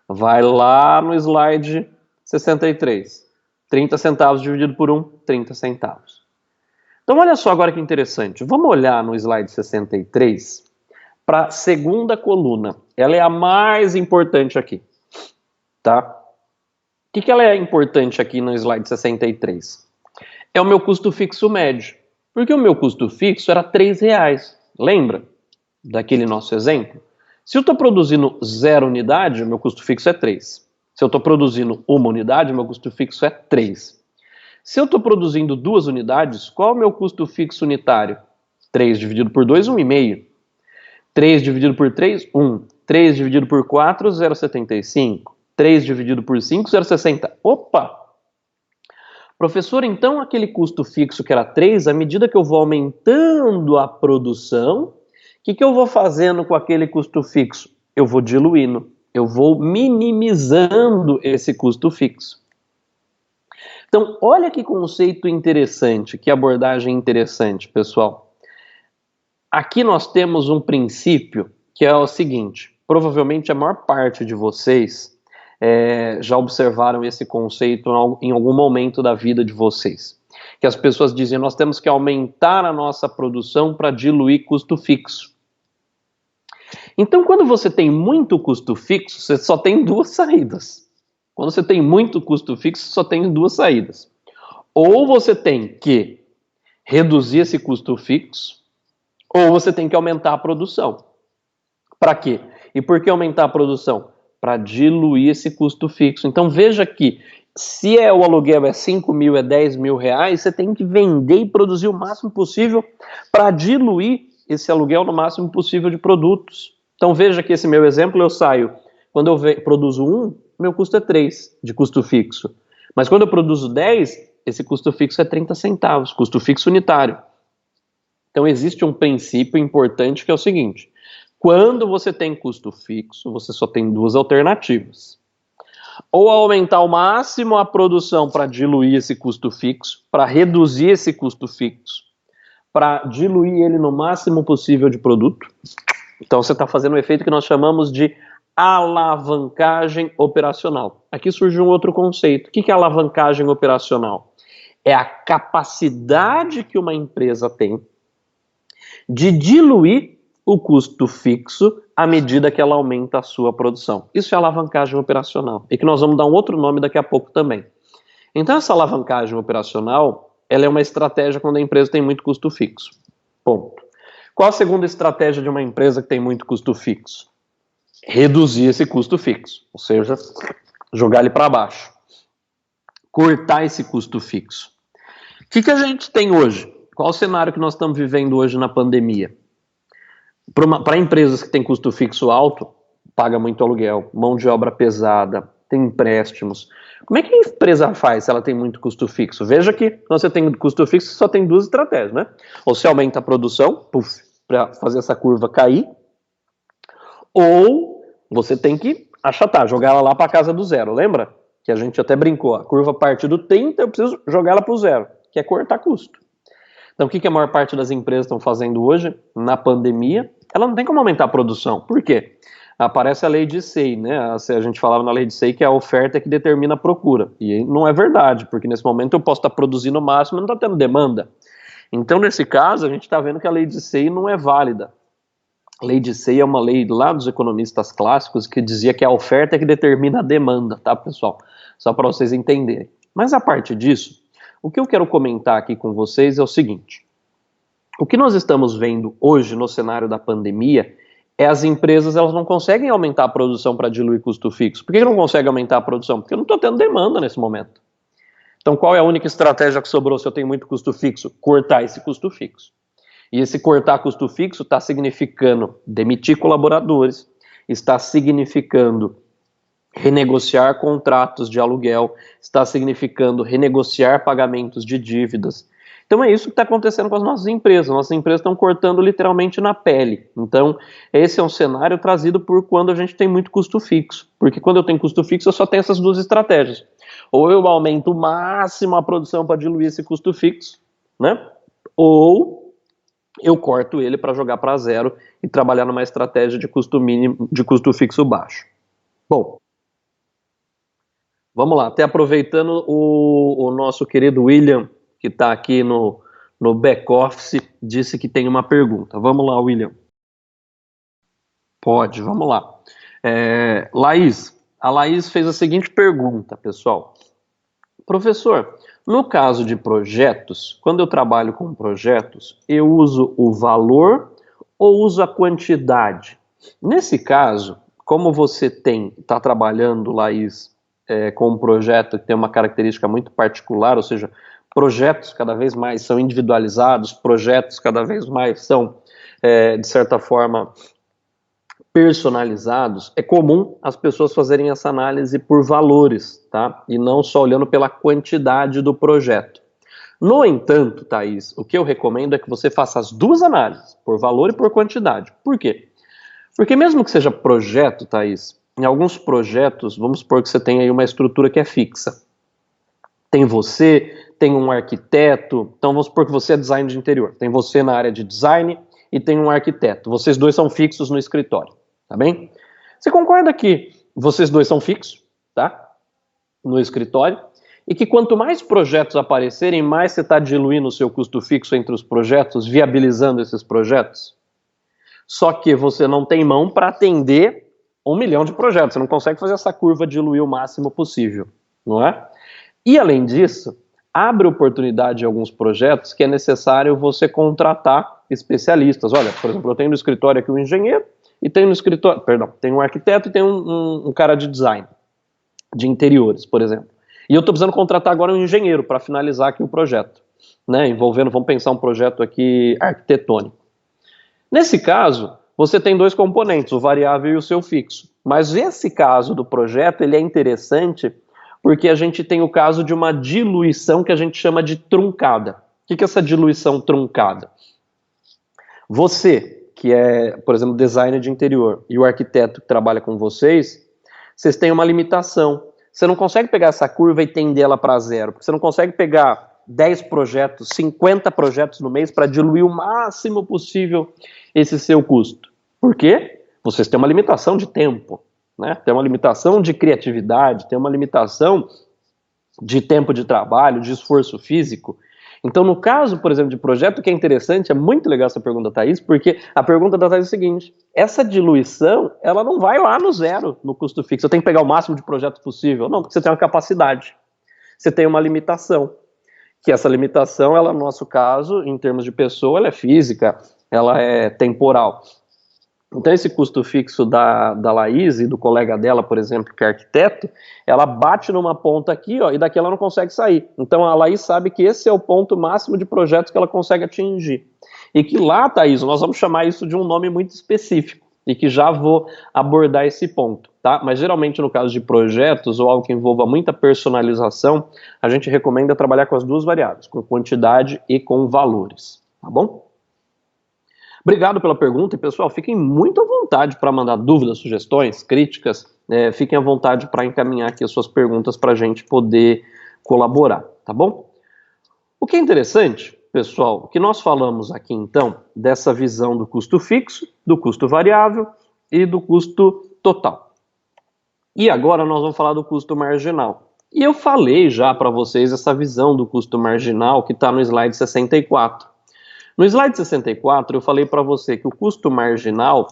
Vai lá no slide 63. 30 centavos dividido por 1, 30 centavos. Então, olha só agora que interessante. Vamos olhar no slide 63 para a segunda coluna. Ela é a mais importante aqui. Tá? O que ela é importante aqui no slide 63? É o meu custo fixo médio. Porque o meu custo fixo era R$3. Lembra daquele nosso exemplo? Se eu estou produzindo 0 unidade, o meu custo fixo é 3. Se eu estou produzindo 1 unidade, o meu custo fixo é 3. Se eu estou produzindo 2 unidades, qual é o meu custo fixo unitário? 3 dividido por 2, 1,5. 3 dividido por 3, 1. 3 dividido por 4, 0,75. 3 dividido por 5, 0,60. Opa! Professor, então aquele custo fixo que era 3, à medida que eu vou aumentando a produção, o que eu vou fazendo com aquele custo fixo? Eu vou diluindo, eu vou minimizando esse custo fixo. Então, olha que conceito interessante, que abordagem interessante, pessoal. Aqui nós temos um princípio que é o seguinte, provavelmente a maior parte de vocês já observaram esse conceito em algum momento da vida de vocês. Que as pessoas dizem, nós temos que aumentar a nossa produção para diluir custo fixo. Então, quando você tem muito custo fixo, você só tem duas saídas. Quando você tem muito custo fixo, só tem duas saídas. Ou você tem que reduzir esse custo fixo, ou você tem que aumentar a produção. Para quê? E por que aumentar a produção? Para diluir esse custo fixo. Então veja que se o aluguel é 5 mil, é 10 mil reais, você tem que vender e produzir o máximo possível para diluir esse aluguel no máximo possível de produtos. Então veja que esse meu exemplo, eu saio, quando eu produzo 1, meu custo é 3 de custo fixo. Mas quando eu produzo 10, esse custo fixo é 30 centavos, custo fixo unitário. Então existe um princípio importante que é o seguinte: quando você tem custo fixo, você só tem duas alternativas. Ou aumentar ao máximo a produção para diluir esse custo fixo, para reduzir esse custo fixo, para diluir ele no máximo possível de produto. Então você está fazendo um efeito que nós chamamos de alavancagem operacional. Aqui surge um outro conceito. O que é alavancagem operacional? É a capacidade que uma empresa tem de diluir o custo fixo à medida que ela aumenta a sua produção. Isso é alavancagem operacional, e que nós vamos dar um outro nome daqui a pouco também. Então essa alavancagem operacional, ela é uma estratégia quando a empresa tem muito custo fixo. Ponto. Qual a segunda estratégia de uma empresa que tem muito custo fixo? Reduzir esse custo fixo, ou seja, jogar ele para baixo. Cortar esse custo fixo. O que a gente tem hoje? Qual o cenário que nós estamos vivendo hoje na pandemia? Para empresas que têm custo fixo alto, paga muito aluguel, mão de obra pesada, tem empréstimos. Como é que a empresa faz se ela tem muito custo fixo? Veja que quando você tem custo fixo, só tem duas estratégias, né? Ou você aumenta a produção, para fazer essa curva cair, ou você tem que achatar, jogar ela lá para a casa do zero. Lembra? Que a gente até brincou, a curva parte do 30, eu preciso jogar ela para o zero, que é cortar custo. Então o que a maior parte das empresas estão fazendo hoje, na pandemia? Ela não tem como aumentar a produção. Por quê? Aparece a lei de SEI, né? A gente falava na lei de SEI que é a oferta que determina a procura. E não é verdade, porque nesse momento eu posso estar produzindo o máximo e não está tendo demanda. Então, nesse caso, a gente está vendo que a lei de SEI não é válida. A lei de SEI é uma lei lá dos economistas clássicos que dizia que a oferta é que determina a demanda, tá, pessoal? Só para vocês entenderem. Mas a parte disso, o que eu quero comentar aqui com vocês é o seguinte: o que nós estamos vendo hoje no cenário da pandemia é as empresas, elas não conseguem aumentar a produção para diluir custo fixo. Por que não conseguem aumentar a produção? Porque eu não estou tendo demanda nesse momento. Então qual é a única estratégia que sobrou se eu tenho muito custo fixo? Cortar esse custo fixo. E esse cortar custo fixo está significando demitir colaboradores, está significando renegociar contratos de aluguel, está significando renegociar pagamentos de dívidas. Então é isso que está acontecendo com as nossas empresas. Nossas empresas estão cortando literalmente na pele. Então esse é um cenário trazido por quando a gente tem muito custo fixo. Porque quando eu tenho custo fixo eu só tenho essas duas estratégias. Ou eu aumento o máximo a produção para diluir esse custo fixo, né? Ou eu corto ele para jogar para zero e trabalhar numa estratégia de custo mínimo, de custo fixo baixo. Bom, vamos lá. Até aproveitando o nosso querido William, que está aqui no back-office, disse que tem uma pergunta. Vamos lá, William. Pode, vamos lá. Laís, a Laís fez a seguinte pergunta, pessoal. Professor, no caso de projetos, quando eu trabalho com projetos, eu uso o valor ou uso a quantidade? Nesse caso, como você está trabalhando, Laís, com um projeto que tem uma característica muito particular, ou seja, projetos cada vez mais são individualizados, projetos cada vez mais são, de certa forma, personalizados, é comum as pessoas fazerem essa análise por valores, tá? E não só olhando pela quantidade do projeto. No entanto, Thaís, o que eu recomendo é que você faça as duas análises, por valor e por quantidade. Por quê? Porque mesmo que seja projeto, Thaís, em alguns projetos, vamos supor que você tem aí uma estrutura que é fixa. Tem você, tem um arquiteto, então vamos supor que você é design de interior. Tem você na área de design e tem um arquiteto. Vocês dois são fixos no escritório, tá bem? Você concorda que vocês dois são fixos, tá? No escritório, e que quanto mais projetos aparecerem, mais você está diluindo o seu custo fixo entre os projetos, viabilizando esses projetos? Só que você não tem mão para atender 1 milhão de projetos, você não consegue fazer essa curva diluir o máximo possível, não é? E além disso, abre oportunidade em alguns projetos que é necessário você contratar especialistas. Olha, por exemplo, eu tenho no escritório aqui um engenheiro, e tenho no escritório, tem um arquiteto e tem um cara de design, de interiores, por exemplo. E eu estou precisando contratar agora um engenheiro para finalizar aqui o projeto, né, envolvendo, vamos pensar um projeto aqui arquitetônico. Nesse caso, você tem dois componentes, o variável e o seu fixo. Mas esse caso do projeto, ele é interessante Porque a gente tem o caso de uma diluição que a gente chama de truncada. O que é essa diluição truncada? Você, que é, por exemplo, designer de interior, e o arquiteto que trabalha com vocês têm uma limitação. Você não consegue pegar essa curva e tender ela para zero, porque você não consegue pegar 10 projetos, 50 projetos no mês para diluir o máximo possível esse seu custo. Por quê? Vocês têm uma limitação de tempo, né? Tem uma limitação de criatividade, tem uma limitação de tempo de trabalho, de esforço físico. Então, no caso, por exemplo, de projeto, que é interessante, é muito legal essa pergunta da Thaís, porque a pergunta da Thaís é a seguinte: essa diluição, ela não vai lá no zero, no custo fixo. Eu tenho que pegar o máximo de projetos possível. Não, porque você tem uma capacidade. Você tem uma limitação. Que essa limitação, ela, no nosso caso, em termos de pessoa, ela é física, ela é temporal. Então, esse custo fixo da Laís e do colega dela, por exemplo, que é arquiteto, ela bate numa ponta aqui, ó, e daqui ela não consegue sair. Então, a Laís sabe que esse é o ponto máximo de projetos que ela consegue atingir. E que lá, Thaís, nós vamos chamar isso de um nome muito específico, e que já vou abordar esse ponto, tá? Mas, geralmente, no caso de projetos ou algo que envolva muita personalização, a gente recomenda trabalhar com as duas variáveis, com quantidade e com valores, tá bom? Obrigado pela pergunta, e pessoal, fiquem muito à vontade para mandar dúvidas, sugestões, críticas, fiquem à vontade para encaminhar aqui as suas perguntas para a gente poder colaborar, tá bom? O que é interessante, pessoal, que nós falamos aqui então dessa visão do custo fixo, do custo variável e do custo total. E agora nós vamos falar do custo marginal. E eu falei já para vocês essa visão do custo marginal que está no slide 64. No slide 64, eu falei para você que o custo marginal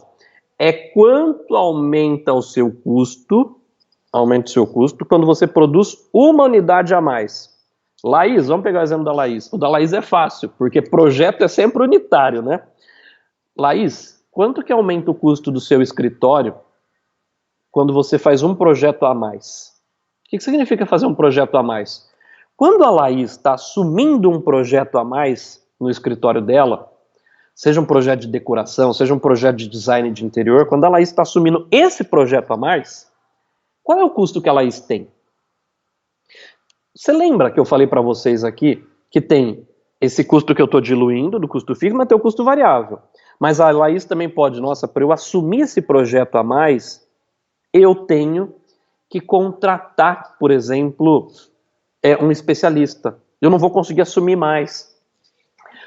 é quanto aumenta o seu custo, quando você produz uma unidade a mais. Laís, vamos pegar o exemplo da Laís. O da Laís é fácil, porque projeto é sempre unitário, né? Laís, quanto que aumenta o custo do seu escritório quando você faz um projeto a mais? O que significa fazer um projeto a mais? Quando a Laís está assumindo um projeto a mais no escritório dela, seja um projeto de decoração, seja um projeto de design de interior, quando a Laís está assumindo esse projeto a mais, qual é o custo que a Laís tem? Você lembra que eu falei para vocês aqui que tem esse custo que eu estou diluindo, do custo fixo, mas tem o custo variável. Mas a Laís também pode, nossa, para eu assumir esse projeto a mais, eu tenho que contratar, por exemplo, um especialista. Eu não vou conseguir assumir mais.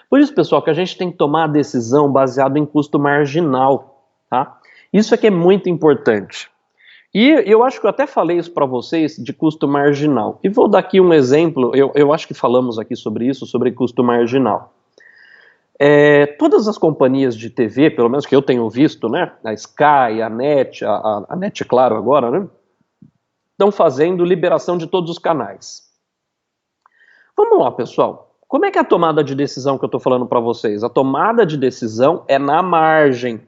Por isso, pessoal, que a gente tem que tomar a decisão baseado em custo marginal, tá? Isso aqui é muito importante. E eu acho que eu até falei isso para vocês de custo marginal. E vou dar aqui um exemplo, eu acho que falamos aqui sobre isso, sobre custo marginal. Todas as companhias de TV, pelo menos que eu tenho visto, né? A Sky, a NET, a NET, claro, agora, né? Estão fazendo liberação de todos os canais. Vamos lá, pessoal. Como é que é a tomada de decisão que eu estou falando para vocês? A tomada de decisão é na margem.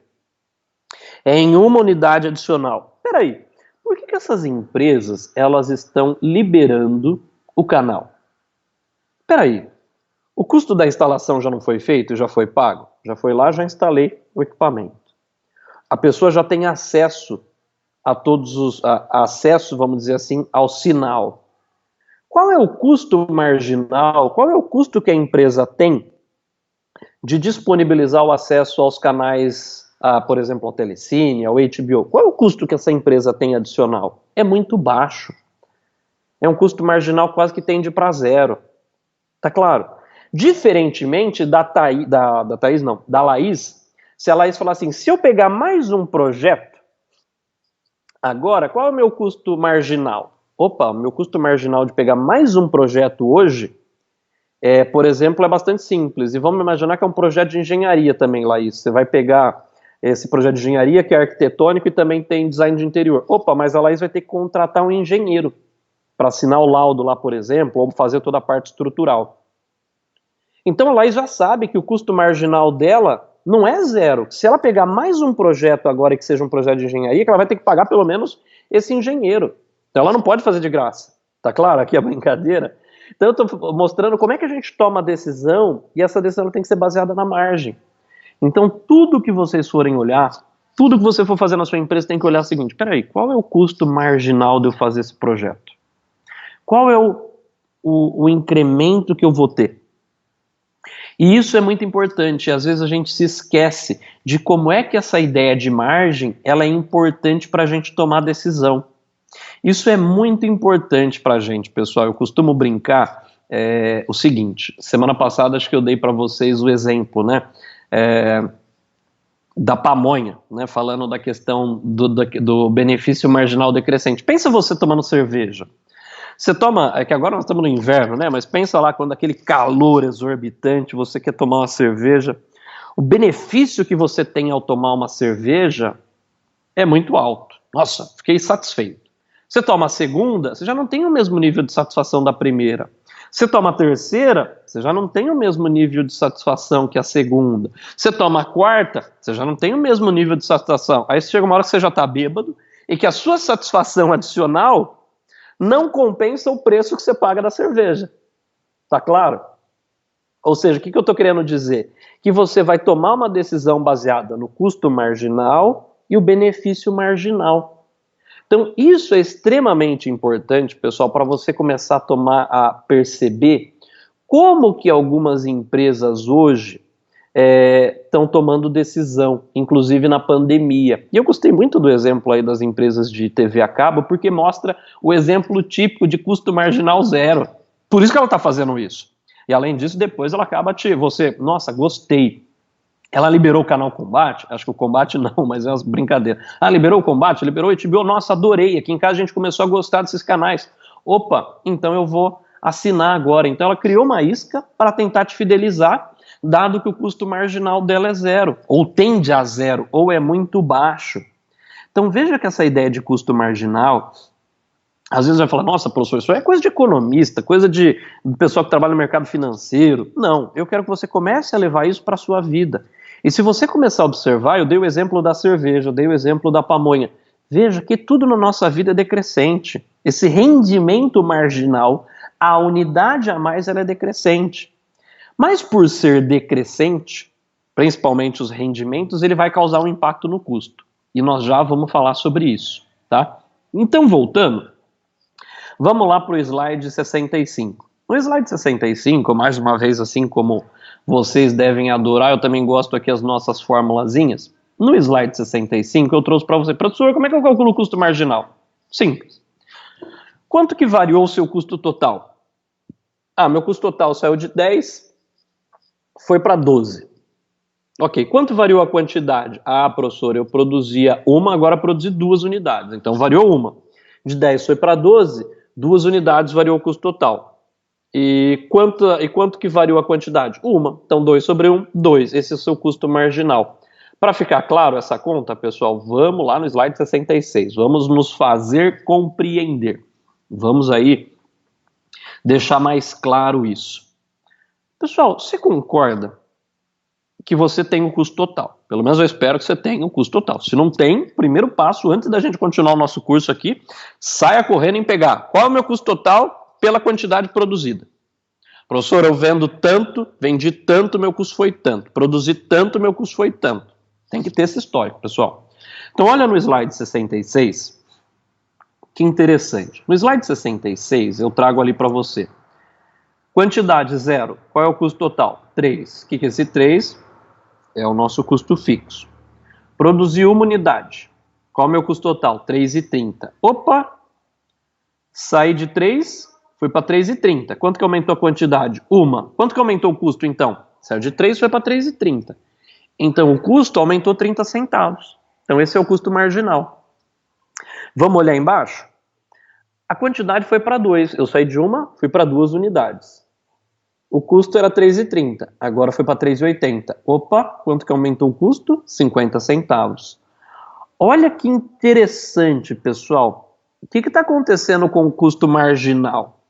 É em uma unidade adicional. Peraí, por que essas empresas elas estão liberando o canal? Peraí, o custo da instalação já não foi feito, já foi pago? Já foi lá, já instalei o equipamento. A pessoa já tem acesso a acesso, vamos dizer assim, ao sinal. Qual é o custo marginal, qual é o custo que a empresa tem de disponibilizar o acesso aos canais, por exemplo, ao Telecine, ao HBO? Qual é o custo que essa empresa tem adicional? É muito baixo. É um custo marginal quase que tende para zero. Tá claro? Diferentemente da Laís, se a Laís falar assim, se eu pegar mais um projeto, agora, qual é o meu custo marginal? Opa, meu custo marginal de pegar mais um projeto hoje, por exemplo, é bastante simples. E vamos imaginar que é um projeto de engenharia também, Laís. Você vai pegar esse projeto de engenharia que é arquitetônico e também tem design de interior. Opa, mas a Laís vai ter que contratar um engenheiro para assinar o laudo lá, por exemplo, ou fazer toda a parte estrutural. Então a Laís já sabe que o custo marginal dela não é zero. Se ela pegar mais um projeto agora que seja um projeto de engenharia, que ela vai ter que pagar pelo menos esse engenheiro. Então ela não pode fazer de graça. Tá claro aqui a brincadeira? Então eu estou mostrando como é que a gente toma a decisão, e essa decisão tem que ser baseada na margem. Então tudo que vocês forem olhar, tudo que você for fazer na sua empresa tem que olhar o seguinte: peraí, qual é o custo marginal de eu fazer esse projeto? Qual é o incremento que eu vou ter? E isso é muito importante, às vezes a gente se esquece de como é que essa ideia de margem ela é importante para a gente tomar decisão. Isso é muito importante para a gente, pessoal. Eu costumo brincar o seguinte, semana passada acho que eu dei para vocês o exemplo, né, da pamonha, né, falando da questão do benefício marginal decrescente. Pensa você tomando cerveja. Você toma, é que agora nós estamos no inverno, né? Mas pensa lá quando aquele calor exorbitante, você quer tomar uma cerveja. O benefício que você tem ao tomar uma cerveja é muito alto. Nossa, fiquei satisfeito. Você toma a segunda, você já não tem o mesmo nível de satisfação da primeira. Você toma a terceira, você já não tem o mesmo nível de satisfação que a segunda. Você toma a quarta, você já não tem o mesmo nível de satisfação. Aí chega uma hora que você já está bêbado e que a sua satisfação adicional não compensa o preço que você paga da cerveja. Tá claro? Ou seja, o que eu estou querendo dizer? Que você vai tomar uma decisão baseada no custo marginal e o benefício marginal. Então, isso é extremamente importante, pessoal, para você começar a perceber como que algumas empresas hoje estão tomando decisão, inclusive na pandemia. E eu gostei muito do exemplo aí das empresas de TV a cabo, porque mostra o exemplo típico de custo marginal zero. Por isso que ela está fazendo isso. E além disso, depois ela acaba nossa, gostei. Ela liberou o canal Combate, acho que o Combate não, mas é umas brincadeiras. Ah, liberou o Combate, liberou o HBO, nossa, adorei. Aqui em casa a gente começou a gostar desses canais. Opa, então eu vou assinar agora. Então ela criou uma isca para tentar te fidelizar, dado que o custo marginal dela é zero, ou tende a zero, ou é muito baixo. Então veja que essa ideia de custo marginal, às vezes vai falar, nossa, professor, isso é coisa de economista, coisa de pessoal que trabalha no mercado financeiro. Não, eu quero que você comece a levar isso para a sua vida. E se você começar a observar, eu dei o exemplo da cerveja, eu dei o exemplo da pamonha. Veja que tudo na nossa vida é decrescente. Esse rendimento marginal, a unidade a mais, ela é decrescente. Mas por ser decrescente, principalmente os rendimentos, ele vai causar um impacto no custo. E nós já vamos falar sobre isso, tá? Então, voltando, vamos lá para o slide 65. No slide 65, mais uma vez, assim como vocês devem adorar, eu também gosto aqui as nossas formulazinhas. No slide 65, eu trouxe para você, professor, como é que eu calculo o custo marginal? Simples. Quanto que variou o seu custo total? Ah, meu custo total saiu de 10, foi para 12. Ok, quanto variou a quantidade? Ah, professor, eu produzia uma, agora produzi 2 unidades, então variou uma. De 10 foi para 12, 2 unidades variou o custo total. E quanto que variou a quantidade? Uma. Então 2 sobre 1, 2. Esse é o seu custo marginal. Para ficar claro essa conta, pessoal, vamos lá no slide 66. Vamos nos fazer compreender. Vamos aí deixar mais claro isso. Pessoal, você concorda que você tem o custo total? Pelo menos eu espero que você tenha o custo total. Se não tem, primeiro passo, antes da gente continuar o nosso curso aqui, saia correndo em pegar. Qual é o meu custo total pela quantidade produzida? Professor, eu vendo tanto, vendi tanto, meu custo foi tanto. Produzi tanto, meu custo foi tanto. Tem que ter esse histórico, pessoal. Então, olha no slide 66. Que interessante. No slide 66, eu trago ali para você. Quantidade zero. Qual é o custo total? 3. O que é esse 3? É o nosso custo fixo. Produzi uma unidade. Qual é o meu custo total? 3,30. Opa! Saí de 3, fui para 3,30. Quanto que aumentou a quantidade? Uma. Quanto que aumentou o custo, então? Saiu de 3, foi para 3,30. Então, o custo aumentou 30 centavos. Então, esse é o custo marginal. Vamos olhar embaixo? A quantidade foi para 2. Eu saí de uma, fui para 2 unidades. O custo era 3,30, agora foi para 3,80. Opa, quanto que aumentou o custo? 50 centavos. Olha que interessante, pessoal. O que está acontecendo com o custo marginal?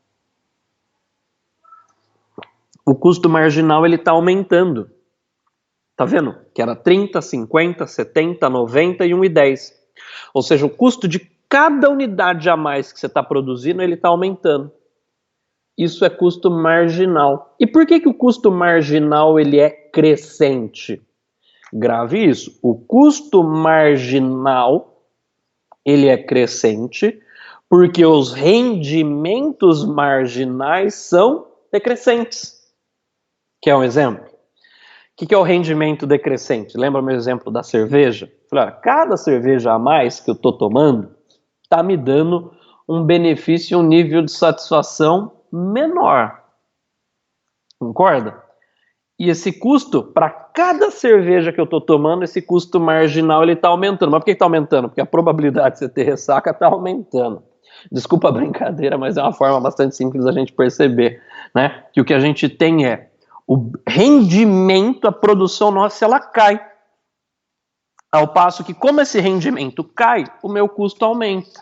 O custo marginal ele está aumentando. Tá vendo? Que era 30, 50, 70, 90 e 1,10. Ou seja, o custo de cada unidade a mais que você está produzindo, ele está aumentando. Isso é custo marginal. E por que o custo marginal ele é crescente? Grave isso. O custo marginal ele é crescente Porque os rendimentos marginais são decrescentes. Quer um exemplo? O que é o rendimento decrescente? Lembra o meu exemplo da cerveja? Falei, cada cerveja a mais que eu estou tomando está me dando um benefício e um nível de satisfação menor. Concorda? E esse custo, para cada cerveja que eu estou tomando, esse custo marginal ele está aumentando. Mas por que está aumentando? Porque a probabilidade de você ter ressaca está aumentando. Desculpa a brincadeira, mas é uma forma bastante simples da gente perceber, né? Que o que a gente tem é o rendimento, a produção nossa, ela cai. Ao passo que, como esse rendimento cai, o meu custo aumenta.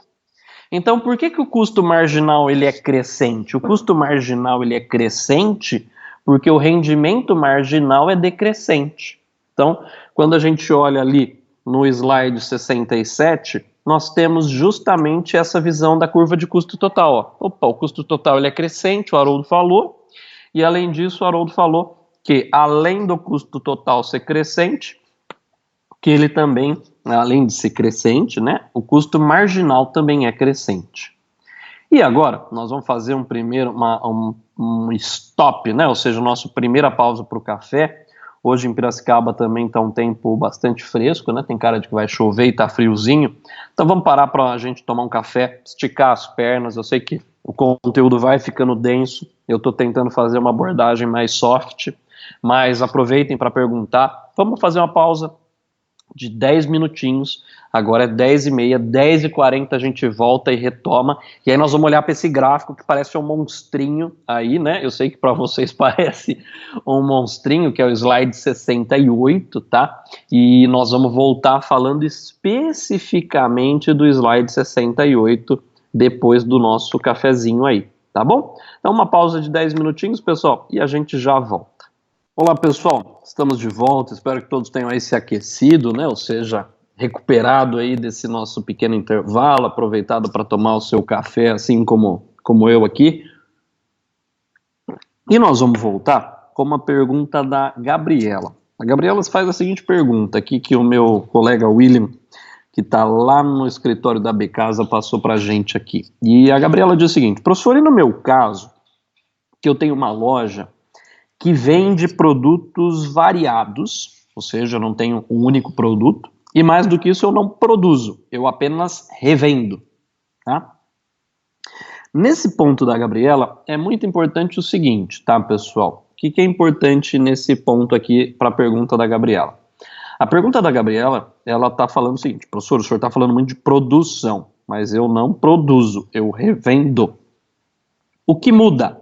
Então, por que o custo marginal ele é crescente? O custo marginal ele é crescente porque o rendimento marginal é decrescente. Então, quando a gente olha ali no slide 67, nós temos justamente essa visão da curva de custo total. Ó. Opa, o custo total ele é crescente, o Haroldo falou, e além disso, o Haroldo falou que além do custo total ser crescente, que ele também, além de ser crescente, né, o marginal também é crescente. E agora, nós vamos fazer um stop, né, ou seja, a nossa primeira pausa para o café. Hoje em Piracicaba também está um tempo bastante fresco, né, tem cara de que vai chover e está friozinho. Então vamos parar para a gente tomar um café, esticar as pernas. Eu sei que o conteúdo vai ficando denso, eu estou tentando fazer uma abordagem mais soft, mas aproveitem para perguntar. Vamos fazer uma pausa de 10 minutinhos, agora é 10h30, 10h40 a gente volta e retoma, e aí nós vamos olhar para esse gráfico que parece um monstrinho aí, né, eu sei que para vocês parece um monstrinho, que é o slide 68, tá, e nós vamos voltar falando especificamente do slide 68, depois do nosso cafezinho aí, tá bom? Então uma pausa de 10 minutinhos, pessoal, e a gente já volta. Olá pessoal, estamos de volta, espero que todos tenham aí se aquecido, né? Ou seja, recuperado aí desse nosso pequeno intervalo, aproveitado para tomar o seu café, assim como eu aqui. E nós vamos voltar com uma pergunta da Gabriela. A Gabriela faz a seguinte pergunta aqui que o meu colega William, que está lá no escritório da Becasa, passou para a gente aqui. E a Gabriela diz o seguinte: professor, e no meu caso, que eu tenho uma loja que vende produtos variados, ou seja, eu não tenho um único produto, e mais do que isso eu não produzo, eu apenas revendo, tá? Nesse ponto da Gabriela, é muito importante o seguinte, tá, pessoal? O que é importante nesse ponto aqui para a pergunta da Gabriela? A pergunta da Gabriela, ela está falando o seguinte: professor, o senhor está falando muito de produção, mas eu não produzo, eu revendo. O que muda?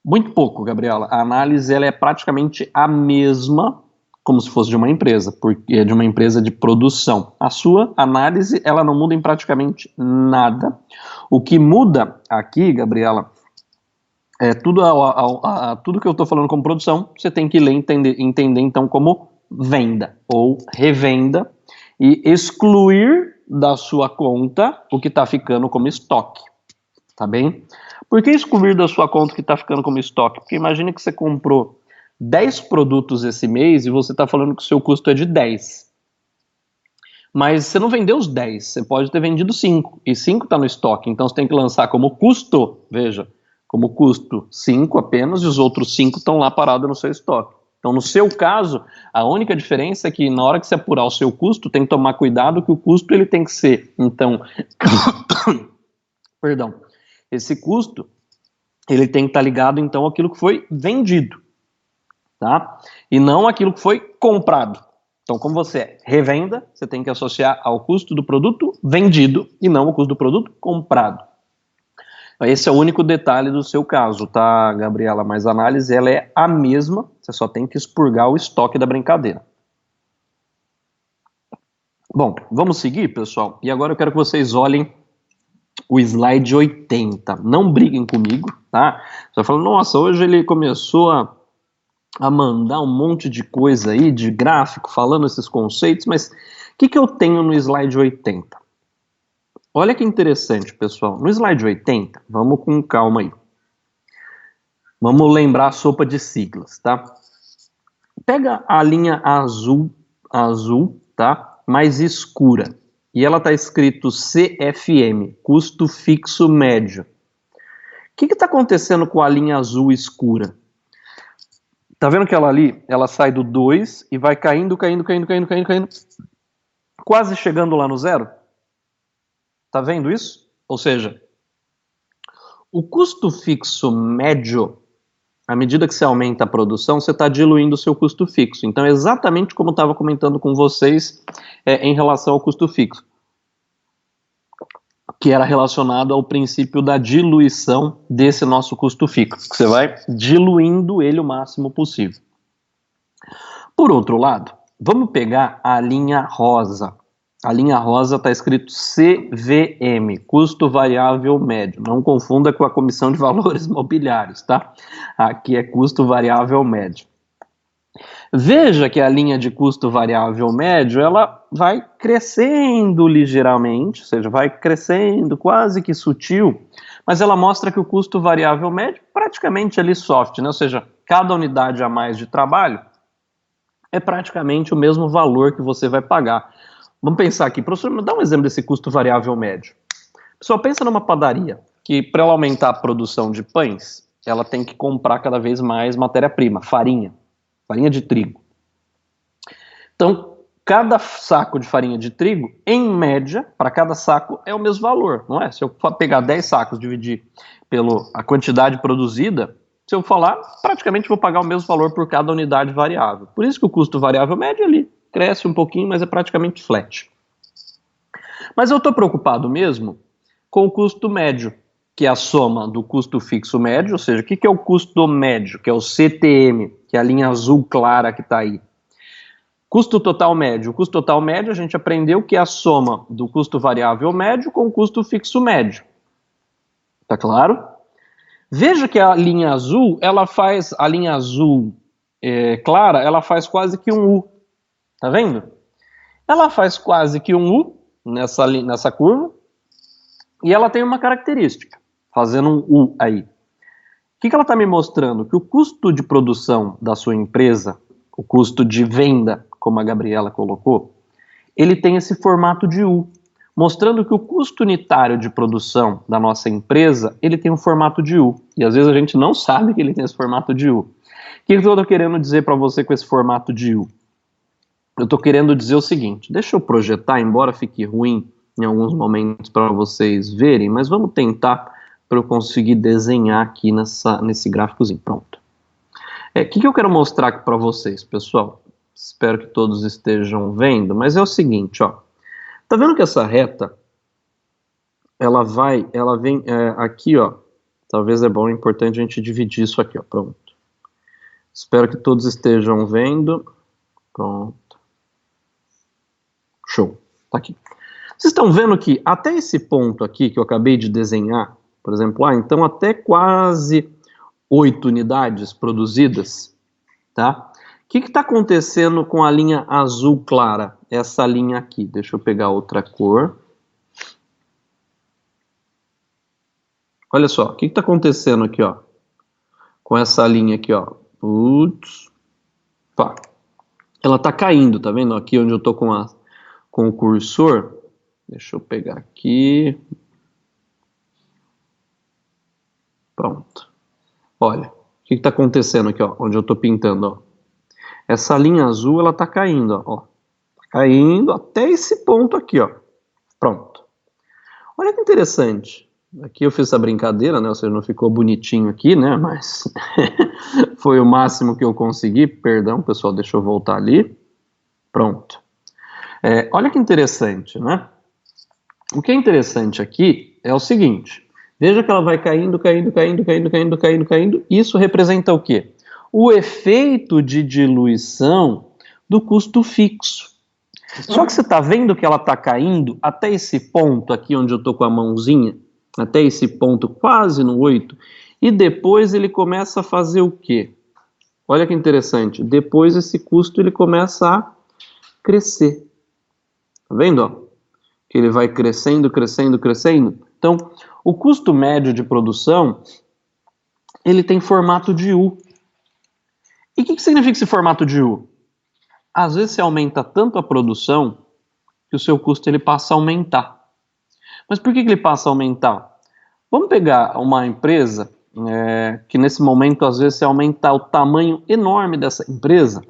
Muito pouco, Gabriela. A análise ela é praticamente a mesma, como se fosse de uma empresa, porque é de uma empresa de produção. A sua análise ela não muda em praticamente nada. O que muda aqui, Gabriela, é tudo, tudo que eu estou falando como produção, você tem que ler e entender então como venda ou revenda e excluir da sua conta o que está ficando como estoque, tá bem? Por que excluir da sua conta o que está ficando como estoque? Porque imagine que você comprou 10 produtos esse mês e você está falando que o seu custo é de 10. Mas você não vendeu os 10, você pode ter vendido 5, e 5 está no estoque, então você tem que lançar como custo, veja, como custo 5 apenas, e os outros 5 estão lá parados no seu estoque. Então, no seu caso, a única diferença é que na hora que você apurar o seu custo, tem que tomar cuidado que o custo ele tem que ser, então, perdão, esse custo, ele tem que estar ligado, então, àquilo que foi vendido, tá? E não aquilo que foi comprado. Então, como você é revenda, você tem que associar ao custo do produto vendido e não ao custo do produto comprado. Esse é o único detalhe do seu caso, tá, Gabriela? Mas a análise ela é a mesma, você só tem que expurgar o estoque da brincadeira. Bom, vamos seguir, pessoal? E agora eu quero que vocês olhem o slide 80. Não briguem comigo, tá? Você vai falar, nossa, hoje ele começou a mandar um monte de coisa aí, de gráfico, falando esses conceitos, mas o que eu tenho no slide 80? Olha que interessante, pessoal. No slide 80, vamos com calma aí. Vamos lembrar a sopa de siglas, tá? Pega a linha azul, tá? Mais escura. e ela está escrito CFM, custo fixo médio. O que está acontecendo com a linha azul escura? Tá vendo que ela ali, ela sai do 2 e vai caindo, quase chegando lá no zero? Tá vendo isso? Ou seja, o custo fixo médio, à medida que você aumenta a produção, você está diluindo o seu custo fixo. Então, é exatamente como eu estava comentando com vocês em relação ao custo fixo, que era relacionado ao princípio da diluição desse nosso custo fixo, que você vai diluindo ele o máximo possível. Por outro lado, vamos pegar a linha rosa. A linha rosa está escrito CVM, custo variável médio. Não confunda com a Comissão de Valores Mobiliários, tá? Aqui é custo variável médio. Veja que a linha de custo variável médio, ela vai crescendo ligeiramente, ou seja, vai crescendo quase que sutil, mas ela mostra que o custo variável médio praticamente ali soft, né? Ou seja, cada unidade a mais de trabalho é praticamente o mesmo valor que você vai pagar. Vamos pensar aqui, professor, me dá um exemplo desse custo variável médio. Pessoal, pensa numa padaria, que para ela aumentar a produção de pães, ela tem que comprar cada vez mais matéria-prima, farinha de trigo. Então, cada saco de farinha de trigo, em média, para cada saco é o mesmo valor, não é? Se eu pegar 10 sacos e dividir pela quantidade produzida, se eu falar, praticamente vou pagar o mesmo valor por cada unidade variável. Por isso que o custo variável médio ali cresce um pouquinho, mas é praticamente flat. Mas eu estou preocupado mesmo com o custo médio, que é a soma do custo fixo médio, ou seja, o que é o custo médio, que é o CTM, que é a linha azul clara que está aí. Custo total médio. O custo total médio a gente aprendeu que é a soma do custo variável médio com o custo fixo médio. Tá claro? Veja que a linha azul, a linha azul clara, ela faz quase que um U. Tá vendo? Ela faz quase que um U nessa curva e ela tem uma característica, fazendo um U aí. O que ela está me mostrando? Que o custo de produção da sua empresa, o custo de venda, como a Gabriela colocou, ele tem esse formato de U, mostrando que o custo unitário de produção da nossa empresa, ele tem um formato de U. E às vezes a gente não sabe que ele tem esse formato de U. O que eu estou querendo dizer para você com esse formato de U? Eu estou querendo dizer o seguinte, deixa eu projetar, embora fique ruim em alguns momentos para vocês verem, mas vamos tentar para eu conseguir desenhar aqui nesse gráficozinho. Pronto. O que eu quero mostrar aqui para vocês, pessoal? Espero que todos estejam vendo, mas é o seguinte, ó. Tá vendo que essa reta, ela vem aqui, ó. Talvez importante a gente dividir isso aqui, ó. Pronto. Espero que todos estejam vendo. Pronto. Show. Tá aqui. Vocês estão vendo que até esse ponto aqui que eu acabei de desenhar, por exemplo, então até quase 8 unidades produzidas, tá? O que está acontecendo com a linha azul clara? Essa linha aqui. Deixa eu pegar outra cor. Olha só, o que está acontecendo aqui, ó? Com essa linha aqui, ó. Putz. Pá. Ela está caindo, tá vendo? Aqui onde eu tô com o cursor. Deixa eu pegar aqui. Pronto. Olha, o que está acontecendo aqui, ó? Onde eu tô pintando, ó. Essa linha azul, ela tá caindo, ó. Tá caindo até esse ponto aqui, ó. Pronto. Olha que interessante. Aqui eu fiz essa brincadeira, né? Ou seja, não ficou bonitinho aqui, né? Mas foi o máximo que eu consegui. Perdão, pessoal, deixa eu voltar ali. Pronto. Olha que interessante, né? O que é interessante aqui é o seguinte. Veja que ela vai caindo. Isso representa o quê? O efeito de diluição do custo fixo. Só que você está vendo que ela está caindo até esse ponto aqui onde eu estou com a mãozinha, até esse ponto quase no 8, e depois ele começa a fazer o quê? Olha que interessante, depois esse custo ele começa a crescer. Tá vendo? Ó? Que ele vai crescendo. Então, o custo médio de produção, ele tem formato de U. E o que significa esse formato de U? Às vezes você aumenta tanto a produção que o seu custo ele passa a aumentar. Mas por que ele passa a aumentar? Vamos pegar uma empresa que nesse momento às vezes você aumenta o tamanho enorme dessa empresa,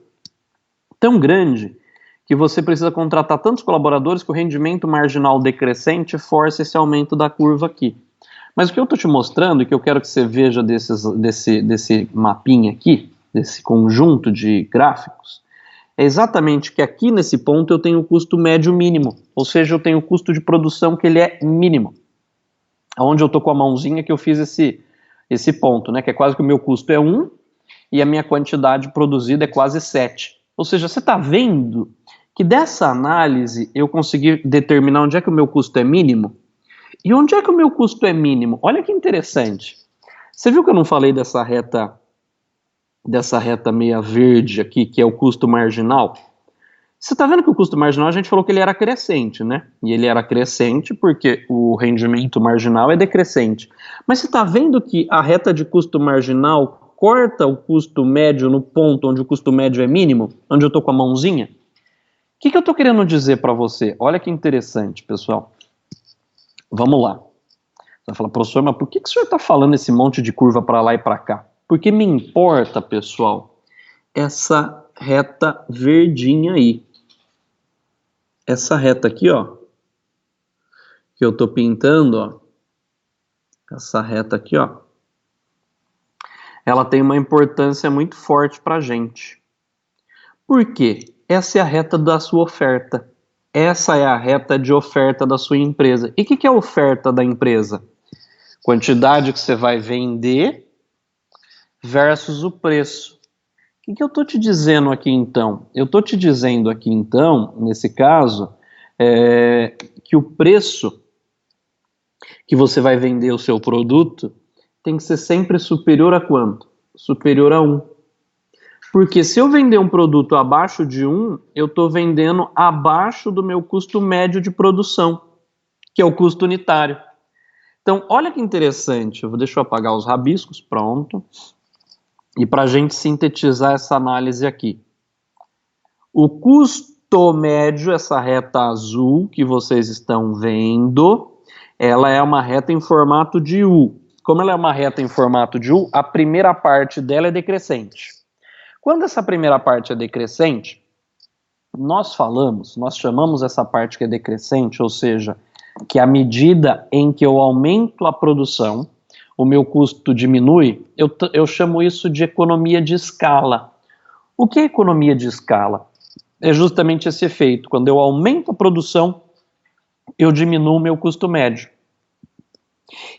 tão grande que você precisa contratar tantos colaboradores que o rendimento marginal decrescente força esse aumento da curva aqui. Mas o que eu estou te mostrando e que eu quero que você veja desse mapinha aqui, desse conjunto de gráficos, é exatamente que aqui nesse ponto eu tenho o custo médio mínimo, ou seja, eu tenho o custo de produção que ele é mínimo. Onde eu estou com a mãozinha que eu fiz esse ponto, né, que é quase que o meu custo é 1 e a minha quantidade produzida é quase 7. Ou seja, você está vendo que dessa análise eu consegui determinar onde é que o meu custo é mínimo e onde é que o meu custo é mínimo. Olha que interessante. Você viu que eu não falei dessa reta meia verde aqui, que é o custo marginal? Você está vendo que o custo marginal, a gente falou que ele era crescente, né? E ele era crescente porque o rendimento marginal é decrescente. Mas você está vendo que a reta de custo marginal corta o custo médio no ponto onde o custo médio é mínimo? Onde eu estou com a mãozinha? O que eu estou querendo dizer para você? Olha que interessante, pessoal. Vamos lá. Você vai falar, professor, mas por que o senhor está falando esse monte de curva para lá e para cá? Porque me importa, pessoal, essa reta verdinha aí. Essa reta aqui, ó, que eu tô pintando, ó, essa reta aqui, ó, ela tem uma importância muito forte pra gente. Por quê? Essa é a reta da sua oferta. Essa é a reta de oferta da sua empresa. E o que é a oferta da empresa? Quantidade que você vai vender versus o preço. O que eu estou te dizendo aqui então? Eu estou te dizendo aqui então, nesse caso, que o preço que você vai vender o seu produto tem que ser sempre superior a quanto? Superior a 1. Porque se eu vender um produto abaixo de 1, eu estou vendendo abaixo do meu custo médio de produção, que é o custo unitário. Então, olha que interessante. Deixa eu apagar os rabiscos, pronto. E para a gente sintetizar essa análise aqui. O custo médio, essa reta azul que vocês estão vendo, ela é uma reta em formato de U. Como ela é uma reta em formato de U, a primeira parte dela é decrescente. Quando essa primeira parte é decrescente, nós chamamos essa parte que é decrescente, ou seja, que à medida em que eu aumento a produção, o meu custo diminui, eu chamo isso de economia de escala. O que é economia de escala? É justamente esse efeito. Quando eu aumento a produção, eu diminuo o meu custo médio.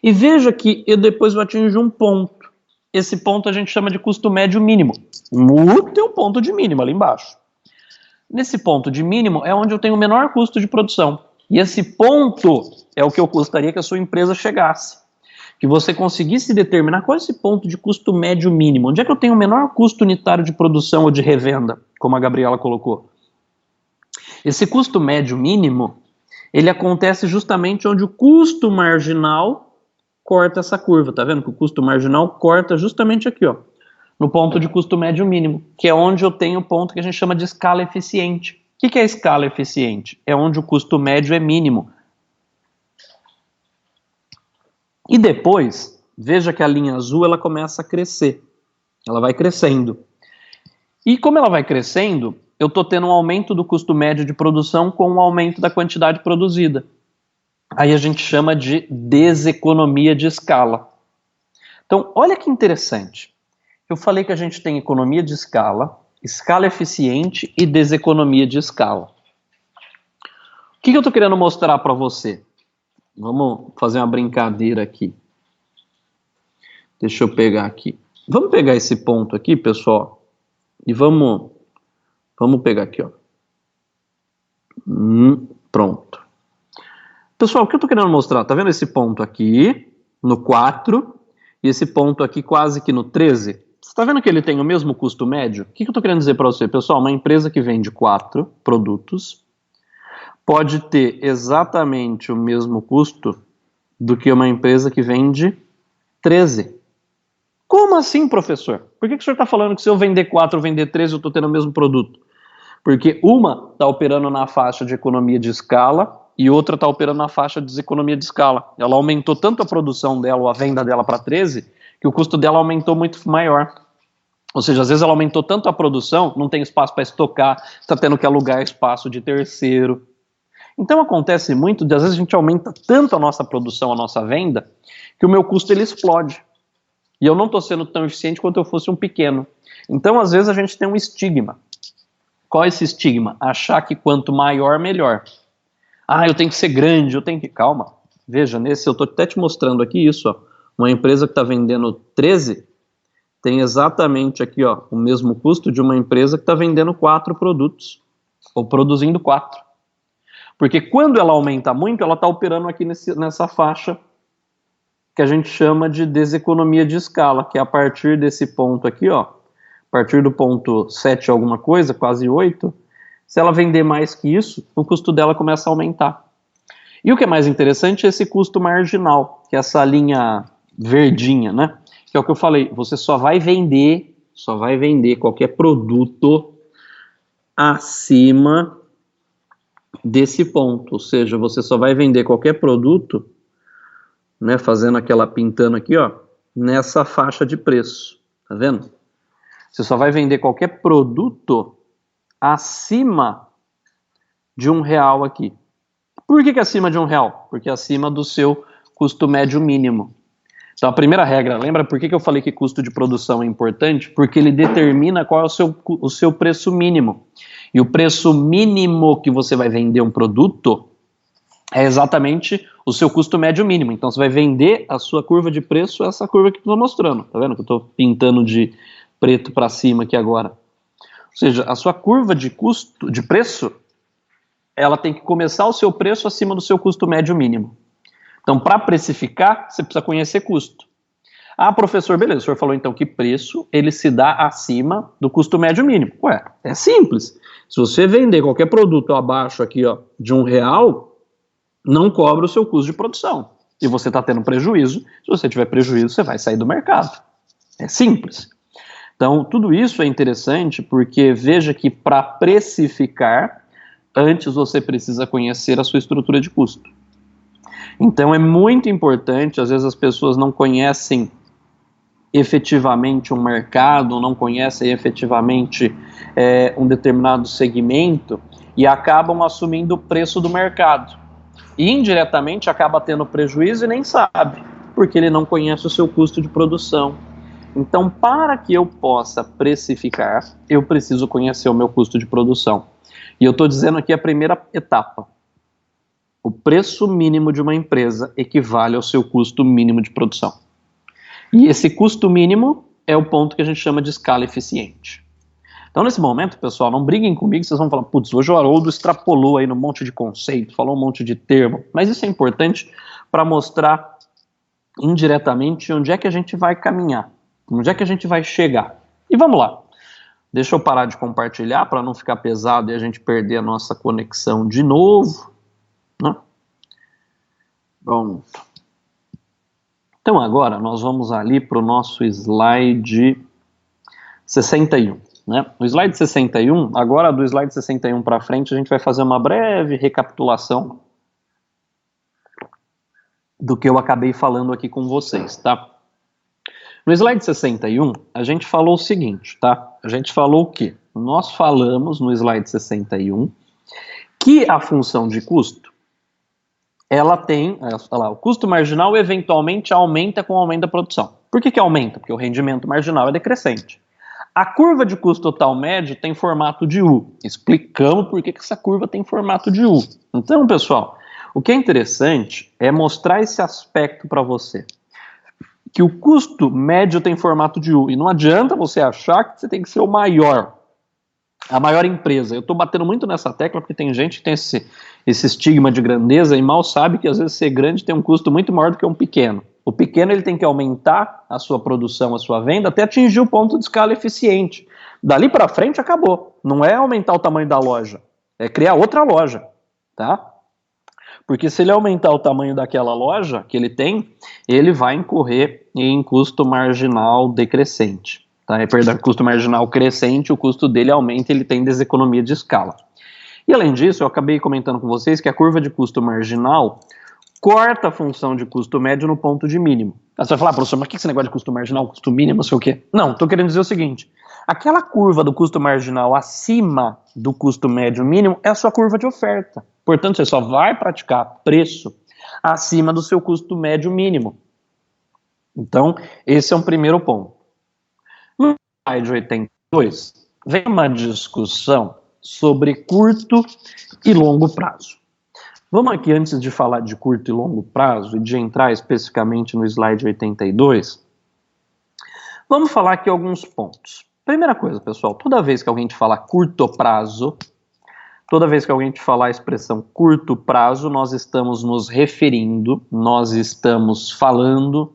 E veja que eu depois vou atingir um ponto. Esse ponto a gente chama de custo médio mínimo. Tem um ponto de mínimo ali embaixo. Nesse ponto de mínimo é onde eu tenho o menor custo de produção. E esse ponto é o que eu gostaria que a sua empresa chegasse. Que você conseguisse determinar qual é esse ponto de custo médio mínimo. Onde é que eu tenho o menor custo unitário de produção ou de revenda, como a Gabriela colocou. Esse custo médio mínimo, ele acontece justamente onde o custo marginal corta essa curva, tá vendo? Que o custo marginal corta justamente aqui, ó, no ponto de custo médio mínimo, que é onde eu tenho o ponto que a gente chama de escala eficiente. O que é escala eficiente? É onde o custo médio é mínimo. E depois, veja que a linha azul ela começa a crescer. Ela vai crescendo. E como ela vai crescendo, eu estou tendo um aumento do custo médio de produção com um aumento da quantidade produzida. Aí a gente chama de deseconomia de escala. Então, olha que interessante. Eu falei que a gente tem economia de escala, escala eficiente e deseconomia de escala. O que eu estou querendo mostrar para você? Vamos fazer uma brincadeira aqui. Deixa eu pegar aqui. Vamos pegar esse ponto aqui, pessoal, e vamos pegar aqui, ó. Pronto. Pessoal, o que eu estou querendo mostrar? Tá vendo esse ponto aqui, no 4, e esse ponto aqui quase que no 13? Você está vendo que ele tem o mesmo custo médio? O que eu estou querendo dizer para você? Pessoal, uma empresa que vende 4 produtos pode ter exatamente o mesmo custo do que uma empresa que vende 13. Como assim, professor? Por que o senhor está falando que se eu vender 4 ou vender 13 eu estou tendo o mesmo produto? Porque uma está operando na faixa de economia de escala e outra está operando na faixa de deseconomia de escala. Ela aumentou tanto a produção dela ou a venda dela para 13 que o custo dela aumentou muito maior. Ou seja, às vezes ela aumentou tanto a produção, não tem espaço para estocar, está tendo que alugar espaço de terceiro. Então acontece muito, de às vezes a gente aumenta tanto a nossa produção, a nossa venda, que o meu custo ele explode. E eu não estou sendo tão eficiente quanto eu fosse um pequeno. Então às vezes a gente tem um estigma. Qual é esse estigma? Achar que quanto maior, melhor. Ah, eu tenho que ser grande, eu tenho que... Calma. Veja, nesse eu estou até te mostrando aqui isso. Ó. Uma empresa que está vendendo 13 tem exatamente aqui ó, o mesmo custo de uma empresa que está vendendo 4 produtos. Ou produzindo 4. Porque quando ela aumenta muito, ela está operando aqui nessa faixa que a gente chama de deseconomia de escala, que é a partir desse ponto aqui, ó, a partir do ponto 7 alguma coisa, quase 8, se ela vender mais que isso, o custo dela começa a aumentar. E o que é mais interessante é esse custo marginal, que é essa linha verdinha, né? Que é o que eu falei, você só vai vender qualquer produto acima desse ponto, ou seja, você só vai vender qualquer produto, né, fazendo aquela pintando aqui, ó, nessa faixa de preço, tá vendo? Você só vai vender qualquer produto acima de R$ 1 aqui. Por que acima de R$ 1? Porque acima do seu custo médio mínimo. Então a primeira regra, lembra por que eu falei que custo de produção é importante? Porque ele determina qual é o seu preço mínimo. E o preço mínimo que você vai vender um produto é exatamente o seu custo médio mínimo. Então você vai vender a sua curva de preço, essa curva que eu estou mostrando. Tá vendo que eu estou pintando de preto para cima aqui agora? Ou seja, a sua curva de custo, de preço, ela tem que começar o seu preço acima do seu custo médio mínimo. Então, para precificar, você precisa conhecer custo. Ah, professor, beleza, o senhor falou então que preço ele se dá acima do custo médio mínimo. Ué, é simples. Se você vender qualquer produto abaixo aqui, ó, de R$ 1, não cobra o seu custo de produção. E você está tendo prejuízo. Se você tiver prejuízo, você vai sair do mercado. É simples. Então, tudo isso é interessante porque veja que para precificar, antes você precisa conhecer a sua estrutura de custo. Então, é muito importante, às vezes as pessoas não conhecem efetivamente um mercado, não conhecem efetivamente um determinado segmento e acabam assumindo o preço do mercado. E indiretamente acaba tendo prejuízo e nem sabe, porque ele não conhece o seu custo de produção. Então, para que eu possa precificar, eu preciso conhecer o meu custo de produção. E eu estou dizendo aqui a primeira etapa. O preço mínimo de uma empresa equivale ao seu custo mínimo de produção. E esse custo mínimo é o ponto que a gente chama de escala eficiente. Então, nesse momento, pessoal, não briguem comigo, vocês vão falar, putz, hoje o Haroldo extrapolou aí num monte de conceito, falou um monte de termo, mas isso é importante para mostrar indiretamente onde é que a gente vai caminhar, onde é que a gente vai chegar. E vamos lá. Deixa eu parar de compartilhar para não ficar pesado e a gente perder a nossa conexão de novo. Né? Pronto. Então agora nós vamos ali para o nosso slide 61. Né? O slide 61, agora do slide 61 para frente, a gente vai fazer uma breve recapitulação do que eu acabei falando aqui com vocês, tá? No slide 61, a gente falou o seguinte, tá? A gente falou o quê? Nós falamos no slide 61 que a função de custo, ela tem, olha lá, o custo marginal eventualmente aumenta com o aumento da produção. Por que aumenta? Porque o rendimento marginal é decrescente. A curva de custo total médio tem formato de U. Explicamos por que essa curva tem formato de U. Então, pessoal, o que é interessante é mostrar esse aspecto para você. Que o custo médio tem formato de U. E não adianta você achar que você tem que ser o maior. A maior empresa. Eu estou batendo muito nessa tecla porque tem gente que tem esse estigma de grandeza e mal sabe que às vezes ser grande tem um custo muito maior do que um pequeno. O pequeno ele tem que aumentar a sua produção, a sua venda, até atingir o ponto de escala eficiente. Dali para frente acabou. Não é aumentar o tamanho da loja, é criar outra loja, tá? Porque se ele aumentar o tamanho daquela loja que ele tem, ele vai incorrer em custo marginal decrescente.
tá? Perdão, custo marginal crescente, o custo dele aumenta, ele tem deseconomia de escala. E além disso, eu acabei comentando com vocês que a curva de custo marginal corta a função de custo médio no ponto de mínimo. Aí você vai falar, professor, mas o que esse negócio de custo marginal, custo mínimo, não sei o quê? Não, estou querendo dizer o seguinte, aquela curva do custo marginal acima do custo médio mínimo é a sua curva de oferta. Portanto, você só vai praticar preço acima do seu custo médio mínimo. Então, esse é um primeiro ponto. No slide 82, vem uma discussão sobre curto e longo prazo. Vamos aqui, antes de falar de curto e longo prazo, e de entrar especificamente no slide 82, vamos falar aqui alguns pontos. Primeira coisa, pessoal, toda vez que alguém te falar curto prazo, toda vez que alguém te falar a expressão curto prazo, nós estamos nos referindo, nós estamos falando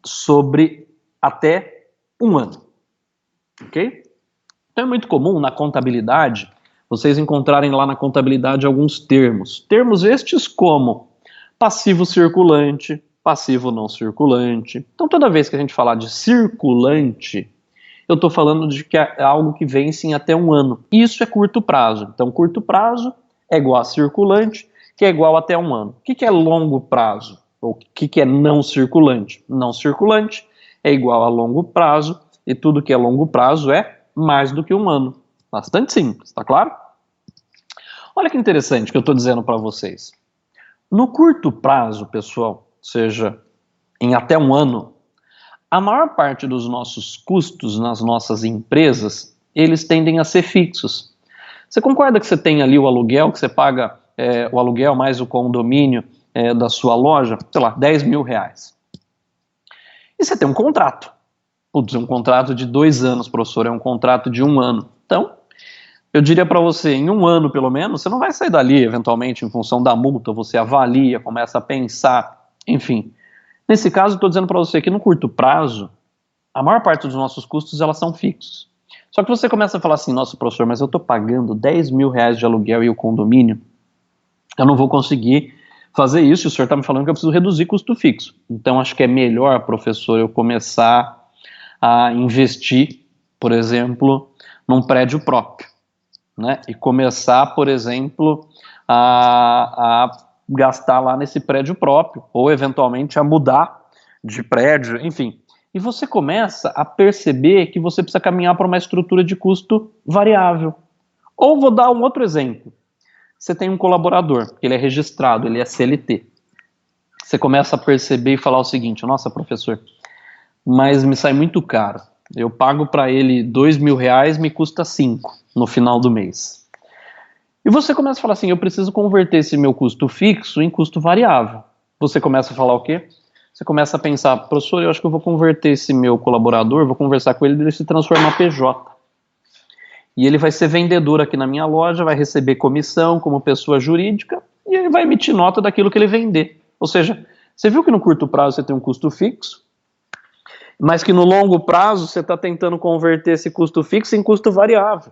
sobre até um ano, ok? Então é muito comum na contabilidade vocês encontrarem lá na contabilidade alguns termos. Termos estes como passivo circulante, passivo não circulante. Então toda vez que a gente falar de circulante, eu estou falando de que é algo que vence em até um ano. Isso é curto prazo. Então curto prazo é igual a circulante, que é igual a até um ano. O que é longo prazo? Ou o que é não circulante? Não circulante é igual a longo prazo, e tudo que é longo prazo é mais do que um ano. Bastante simples, tá claro? Olha que interessante que eu estou dizendo para vocês. No curto prazo, pessoal, seja em até um ano, a maior parte dos nossos custos nas nossas empresas, eles tendem a ser fixos. Você concorda que você tem ali o aluguel, que você paga o aluguel mais o condomínio da sua loja, sei lá, 10 mil reais. E você tem um contrato. Putz, um contrato de 2 anos, professor, é um contrato de 1 ano. Então, eu diria para você, em 1 ano pelo menos, você não vai sair dali, eventualmente, em função da multa, você avalia, começa a pensar, enfim. Nesse caso, eu estou dizendo para você que no curto prazo, a maior parte dos nossos custos, elas são fixos. Só que você começa a falar assim, nossa, professor, mas eu estou pagando 10 mil reais de aluguel e o condomínio, eu não vou conseguir fazer isso, e o senhor está me falando que eu preciso reduzir custo fixo. Então, acho que é melhor, professor, eu começar a investir, por exemplo, num prédio próprio, né? E começar, por exemplo, a gastar lá nesse prédio próprio, ou eventualmente a mudar de prédio, enfim. E você começa a perceber que você precisa caminhar para uma estrutura de custo variável. Ou vou dar um outro exemplo. Você tem um colaborador, ele é registrado, ele é CLT. Você começa a perceber e falar o seguinte, nossa, professor, mas me sai muito caro. Eu pago para ele 2 mil reais, me custa 5 no final do mês. E você começa a falar assim, eu preciso converter esse meu custo fixo em custo variável. Você começa a falar o quê? Você começa a pensar, professor, eu acho que eu vou converter esse meu colaborador, vou conversar com ele, ele se transformar PJ. E ele vai ser vendedor aqui na minha loja, vai receber comissão como pessoa jurídica, e ele vai emitir nota daquilo que ele vender. Ou seja, você viu que no curto prazo você tem um custo fixo, mas que no longo prazo você está tentando converter esse custo fixo em custo variável,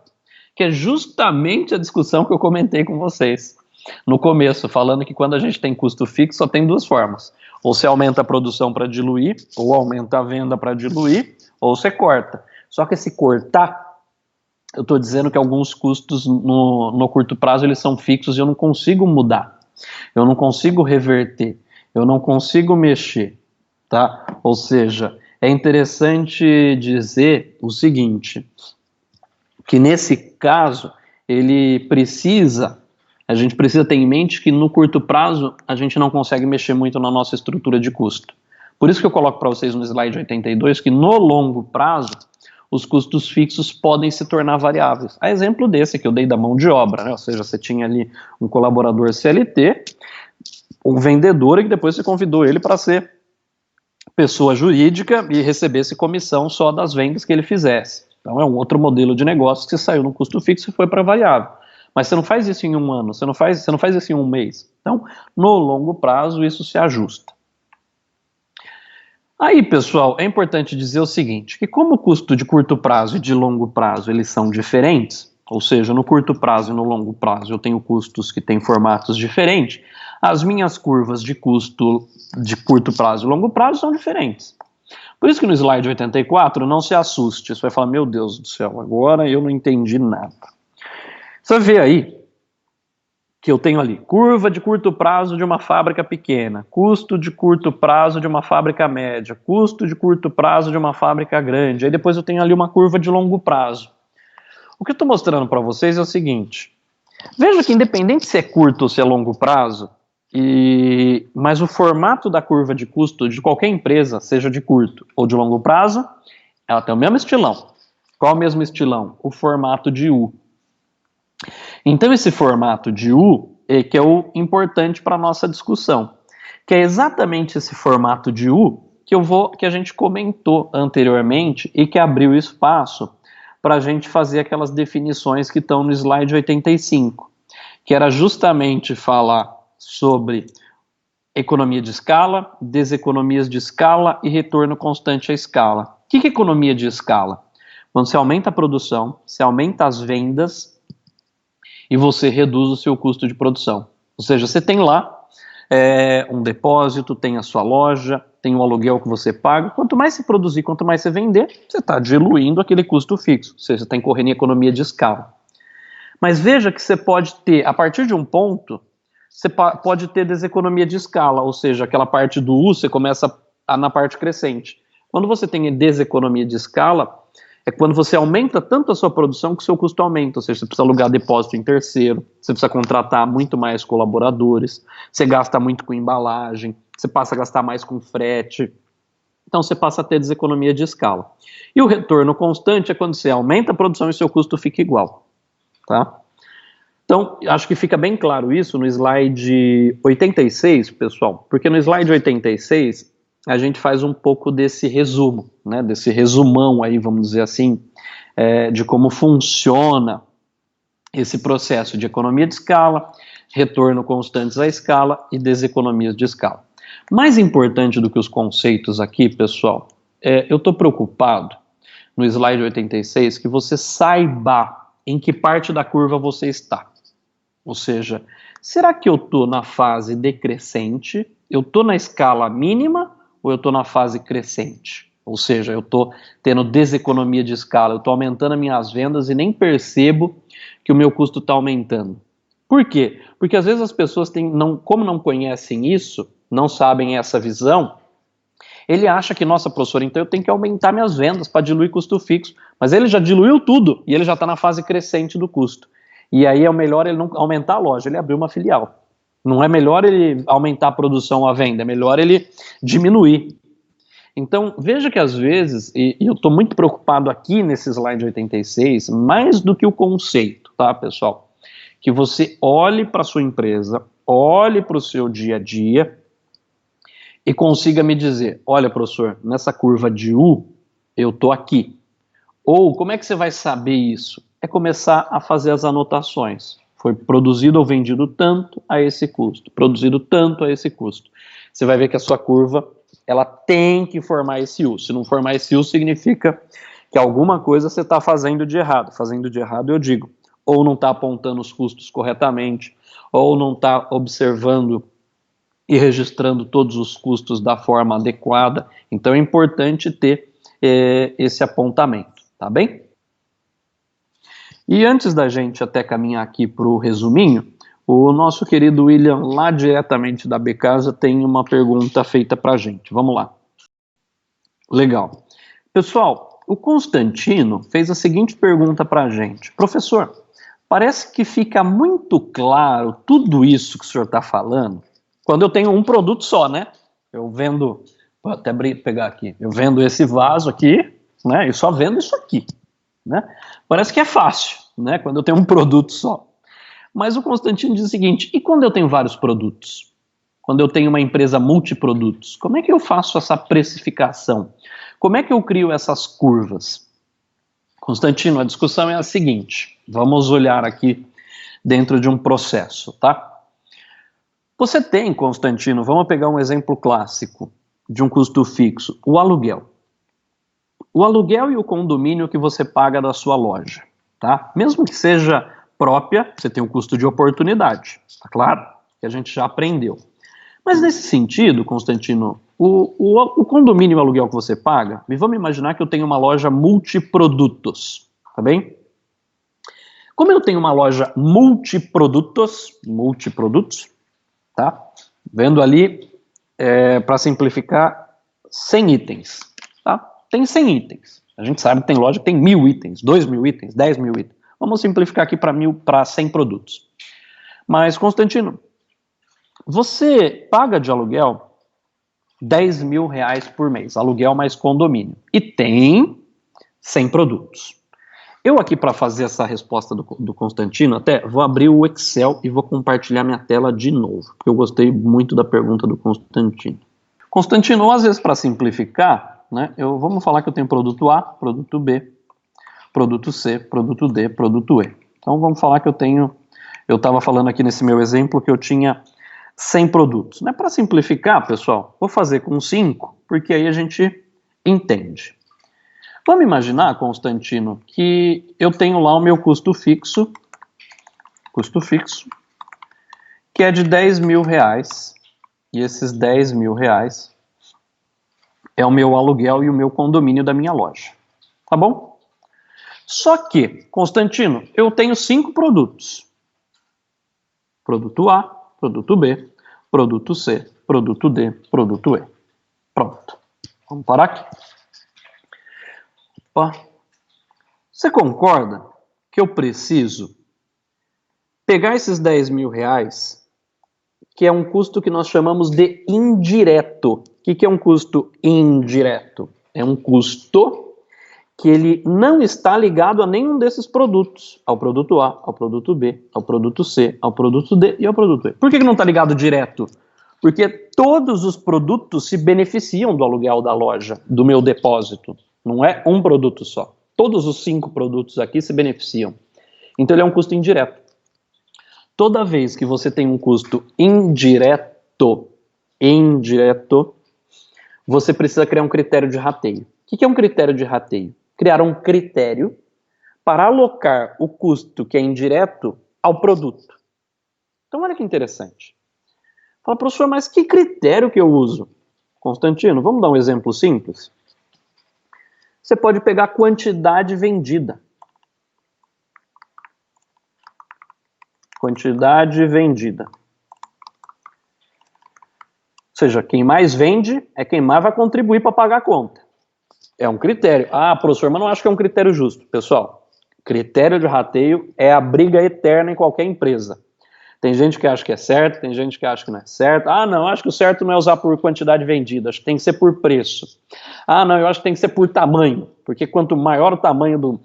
que é justamente a discussão que eu comentei com vocês no começo, falando que quando a gente tem custo fixo só tem 2 formas, ou você aumenta a produção para diluir, ou aumenta a venda para diluir, ou você corta. Só que esse cortar, eu estou dizendo que alguns custos no curto prazo eles são fixos e eu não consigo mudar, eu não consigo reverter, eu não consigo mexer, tá? Ou seja, é interessante dizer o seguinte, que nesse caso, a gente precisa ter em mente que no curto prazo a gente não consegue mexer muito na nossa estrutura de custo. Por isso que eu coloco para vocês no slide 82 que no longo prazo os custos fixos podem se tornar variáveis. A exemplo desse que eu dei da mão de obra, né? Ou seja, você tinha ali um colaborador CLT, um vendedor e que depois você convidou ele para ser pessoa jurídica e recebesse comissão só das vendas que ele fizesse. Então é um outro modelo de negócio que você saiu no custo fixo e foi para variável. Mas você não faz isso em 1 ano, você não faz isso em 1 mês. Então, no longo prazo, isso se ajusta. Aí, pessoal, é importante dizer o seguinte, que como o custo de curto prazo e de longo prazo, eles são diferentes, ou seja, no curto prazo e no longo prazo eu tenho custos que têm formatos diferentes, as minhas curvas de custo de curto prazo e longo prazo são diferentes. Por isso que no slide 84, não se assuste, você vai falar, meu Deus do céu, agora eu não entendi nada. Você vê aí que eu tenho ali curva de curto prazo de uma fábrica pequena, custo de curto prazo de uma fábrica média, custo de curto prazo de uma fábrica grande, aí depois eu tenho ali uma curva de longo prazo. O que eu estou mostrando para vocês é o seguinte, veja que independente se é curto ou se é longo prazo, mas o formato da curva de custo de qualquer empresa, seja de curto ou de longo prazo, ela tem o mesmo estilão. Qual é o mesmo estilão? O formato de U. Então esse formato de U é que é o importante para a nossa discussão, que é exatamente esse formato de U que a gente comentou anteriormente e que abriu espaço para a gente fazer aquelas definições que estão no slide 85, que era justamente falar sobre economia de escala, deseconomias de escala e retorno constante à escala. O que é economia de escala? Quando você aumenta a produção, você aumenta as vendas e você reduz o seu custo de produção. Ou seja, você tem lá um depósito, tem a sua loja, tem o aluguel que você paga. Quanto mais você produzir, quanto mais você vender, você está diluindo aquele custo fixo. Ou seja, você está incorrendo em economia de escala. Mas veja que você pode ter, a partir de um ponto, você pode ter deseconomia de escala, ou seja, aquela parte do U, você começa na parte crescente. Quando você tem deseconomia de escala, é quando você aumenta tanto a sua produção que o seu custo aumenta, ou seja, você precisa alugar depósito em terceiro, você precisa contratar muito mais colaboradores, você gasta muito com embalagem, você passa a gastar mais com frete, então você passa a ter deseconomia de escala. E o retorno constante é quando você aumenta a produção e seu custo fica igual, tá? Então, acho que fica bem claro isso no slide 86, pessoal, porque no slide 86 a gente faz um pouco desse resumo, né, desse resumão aí, vamos dizer assim, de como funciona esse processo de economia de escala, retorno constantes à escala e deseconomias de escala. Mais importante do que os conceitos aqui, pessoal, eu estou preocupado no slide 86 que você saiba em que parte da curva você está. Ou seja, será que eu estou na fase decrescente, eu estou na escala mínima ou eu estou na fase crescente? Ou seja, eu estou tendo deseconomia de escala, eu estou aumentando as minhas vendas e nem percebo que o meu custo está aumentando. Por quê? Porque às vezes as pessoas como não conhecem isso, não sabem essa visão, ele acha que, nossa, professor, então eu tenho que aumentar minhas vendas para diluir custo fixo. Mas ele já diluiu tudo e ele já está na fase crescente do custo. E aí é o melhor ele não aumentar a loja, ele abrir uma filial. Não é melhor ele aumentar a produção ou a venda, é melhor ele diminuir. Então, veja que às vezes, e eu estou muito preocupado aqui nesse slide 86, mais do que o conceito, tá, pessoal? Que você olhe para a sua empresa, olhe para o seu dia a dia e consiga me dizer, olha, professor, nessa curva de U, eu estou aqui. Ou, como é que você vai saber isso? É começar a fazer as anotações. Foi produzido ou vendido tanto a esse custo, produzido tanto a esse custo. Você vai ver que a sua curva, ela tem que formar esse U. Se não formar esse U, significa que alguma coisa você está fazendo de errado. Fazendo de errado, eu digo, ou não está apontando os custos corretamente, ou não está observando e registrando todos os custos da forma adequada. Então é importante ter esse apontamento, tá bem? E antes da gente até caminhar aqui para o resuminho, o nosso querido William, lá diretamente da Becasa, tem uma pergunta feita para a gente. Vamos lá. Legal. Pessoal, o Constantino fez a seguinte pergunta para a gente. Professor, parece que fica muito claro tudo isso que o senhor está falando quando eu tenho um produto só, né? Eu vendo, vou até pegar aqui, eu vendo esse vaso aqui, né? Eu só vendo isso aqui. Né? Parece que é fácil, né? Quando eu tenho um produto só. Mas o Constantino diz o seguinte, e quando eu tenho vários produtos? Quando eu tenho uma empresa multiprodutos? Como é que eu faço essa precificação? Como é que eu crio essas curvas? Constantino, a discussão é a seguinte, vamos olhar aqui dentro de um processo, tá? Você tem, Constantino, vamos pegar um exemplo clássico de um custo fixo, o aluguel. O aluguel e o condomínio que você paga da sua loja, tá? Mesmo que seja própria, você tem um custo de oportunidade, tá claro? Que a gente já aprendeu. Mas nesse sentido, Constantino, O condomínio e o aluguel que você paga, e vamos imaginar que eu tenho uma loja multiprodutos, tá bem? Como eu tenho uma loja multiprodutos, tá? Vendo ali, para simplificar, 100 itens, tá? Tem 100 itens. A gente sabe que tem loja que tem 1.000 itens, 2.000 itens, 10.000 itens. Vamos simplificar aqui para 100 produtos. Mas, Constantino, você paga de aluguel R$10.000 por mês, aluguel mais condomínio, e tem 100 produtos. Eu aqui, para fazer essa resposta do Constantino, até vou abrir o Excel e vou compartilhar minha tela de novo, porque eu gostei muito da pergunta do Constantino. Constantino, às vezes, para simplificar, né, vamos falar que eu tenho produto A, produto B, produto C, produto D, produto E. Então, vamos falar que eu estava falando aqui nesse meu exemplo que eu tinha 100 produtos. Né? Para simplificar, pessoal, vou fazer com 5, porque aí a gente entende. Vamos imaginar, Constantino, que eu tenho lá o meu custo fixo, que é de R$10.000, e esses R$10.000 é o meu aluguel e o meu condomínio da minha loja, tá bom? Só que, Constantino, eu tenho 5 produtos. Produto A, produto B, produto C, produto D, produto E. Pronto. Vamos parar aqui. Ó, você concorda que eu preciso pegar esses R$10.000, que é um custo que nós chamamos de indireto. O que é um custo indireto? É um custo que ele não está ligado a nenhum desses produtos, ao produto A, ao produto B, ao produto C, ao produto D e ao produto E. Por que não está ligado direto? Porque todos os produtos se beneficiam do aluguel da loja, do meu depósito. Não é um produto só. Todos os 5 produtos aqui se beneficiam. Então ele é um custo indireto. Toda vez que você tem um custo indireto, você precisa criar um critério de rateio. O que é um critério de rateio? Criar um critério para alocar o custo que é indireto ao produto. Então olha que interessante. Fala, professor, mas que critério que eu uso? Constantino, vamos dar um exemplo simples? Você pode pegar a quantidade vendida. Quantidade vendida. Ou seja, quem mais vende é quem mais vai contribuir para pagar a conta. É um critério. Ah, professor, mas não acho que é um critério justo. Pessoal, critério de rateio é a briga eterna em qualquer empresa. Tem gente que acha que é certo, tem gente que acha que não é certo. Ah, não, acho que o certo não é usar por quantidade vendida, acho que tem que ser por preço. Ah, não, eu acho que tem que ser por tamanho, porque quanto maior o tamanho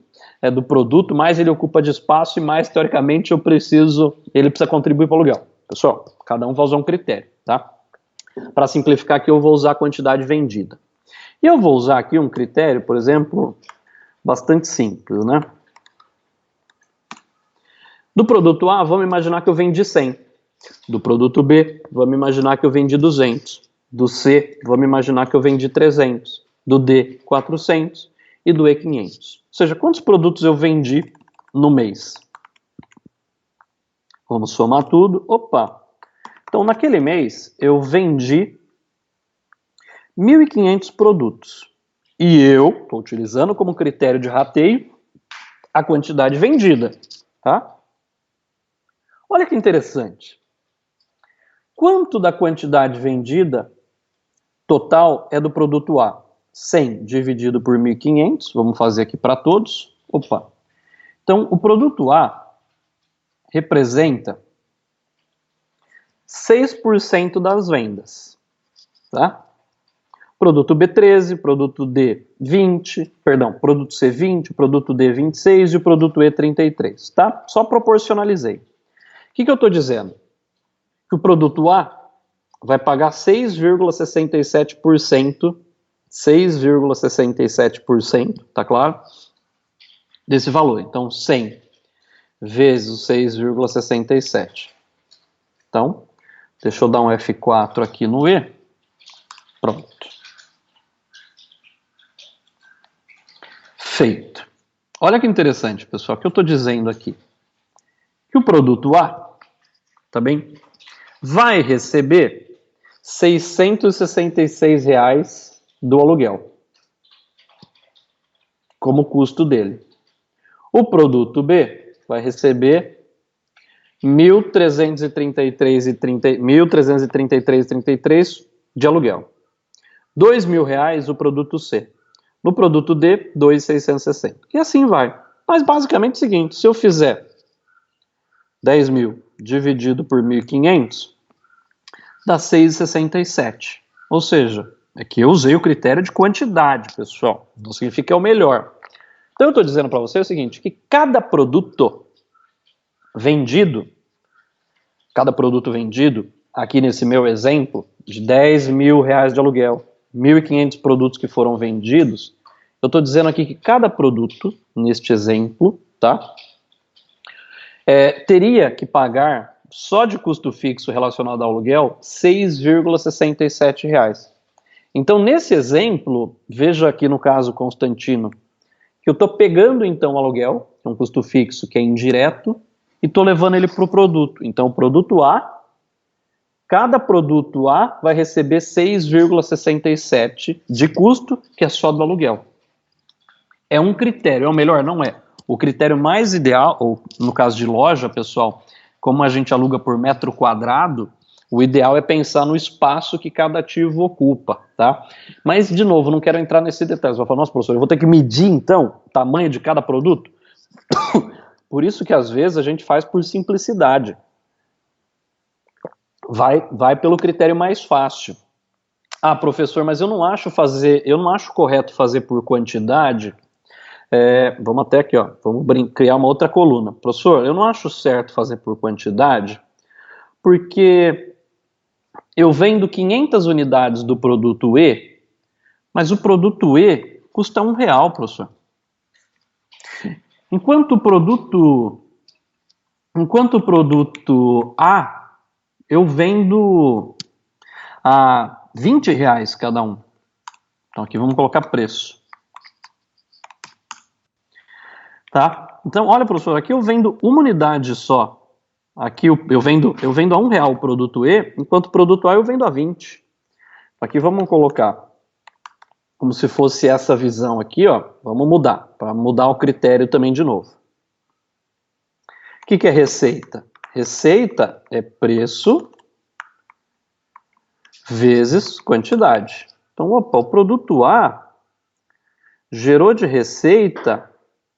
do produto, mais ele ocupa de espaço e mais, teoricamente, ele precisa contribuir para o aluguel. Pessoal, cada um vai usar um critério, tá? Para simplificar aqui, eu vou usar a quantidade vendida. E eu vou usar aqui um critério, por exemplo, bastante simples, né? Do produto A, vamos imaginar que eu vendi 100. Do produto B, vamos imaginar que eu vendi 200. Do C, vamos imaginar que eu vendi 300. Do D, 400. E do E, 500. Ou seja, quantos produtos eu vendi no mês? Vamos somar tudo. Opa! Então, naquele mês, eu vendi 1.500 produtos. E eu estou utilizando como critério de rateio a quantidade vendida, tá? Olha que interessante. Quanto da quantidade vendida total é do produto A? 100 dividido por 1.500, vamos fazer aqui para todos. Opa! Então, o produto A representa 6% das vendas, tá? Produto B 13, produto D 20, perdão, produto C 20, produto D 26 e o produto E 33, tá? Só proporcionalizei. O que eu estou dizendo? Que o produto A vai pagar 6,67%, tá claro? Desse valor. Então, 100 vezes o 6,67. Então, deixa eu dar um F4 aqui no E. Pronto. Feito. Olha que interessante, pessoal, o que eu estou dizendo aqui. Que o produto A, tá bem? Vai receber R$ 666 do aluguel, como custo dele. O produto B vai receber R$ 1.333,33 de aluguel. R$ 2.000 o produto C. No produto D, R$ 2.660. E assim vai. Mas basicamente é o seguinte, se eu fizer 10.000 dividido por 1.500, dá 6,67. Ou seja, aqui eu usei o critério de quantidade, pessoal. Não significa que é o melhor. Então eu estou dizendo para você o seguinte, que cada produto vendido, aqui nesse meu exemplo, de R$ 10.000 de aluguel, 1.500 produtos que foram vendidos, eu estou dizendo aqui que cada produto, neste exemplo, tá, teria que pagar, só de custo fixo relacionado ao aluguel, R$ 6,67. Então, nesse exemplo, veja aqui no caso Constantino, que eu estou pegando então o aluguel, que é um custo fixo que é indireto, e estou levando ele para o produto. Então, o produto A, cada produto A vai receber 6,67 de custo, que é só do aluguel. É um critério, é o melhor? Não é. O critério mais ideal, ou no caso de loja, pessoal, como a gente aluga por metro quadrado, o ideal é pensar no espaço que cada ativo ocupa, tá? Mas, de novo, não quero entrar nesse detalhe. Você vai falar, nossa, professor, eu vou ter que medir, então, o tamanho de cada produto? Por isso que, às vezes, a gente faz por simplicidade. Vai pelo critério mais fácil. Ah, professor, mas eu não acho correto fazer por quantidade. Vamos até aqui, ó, vamos criar uma outra coluna. Professor, eu não acho certo fazer por quantidade, porque eu vendo 500 unidades do produto E, mas o produto E custa R$1, professor. Enquanto o produto A, eu vendo a R$20 cada um. Então aqui vamos colocar preço. Tá? Então, olha, professor, aqui eu vendo uma unidade só. Aqui eu vendo a R$1 o produto E, enquanto o produto A eu vendo a 20. Aqui vamos colocar como se fosse essa visão aqui, ó. Vamos mudar, para mudar o critério também de novo. O que é receita? Receita é preço vezes quantidade. Então, opa, o produto A gerou de receita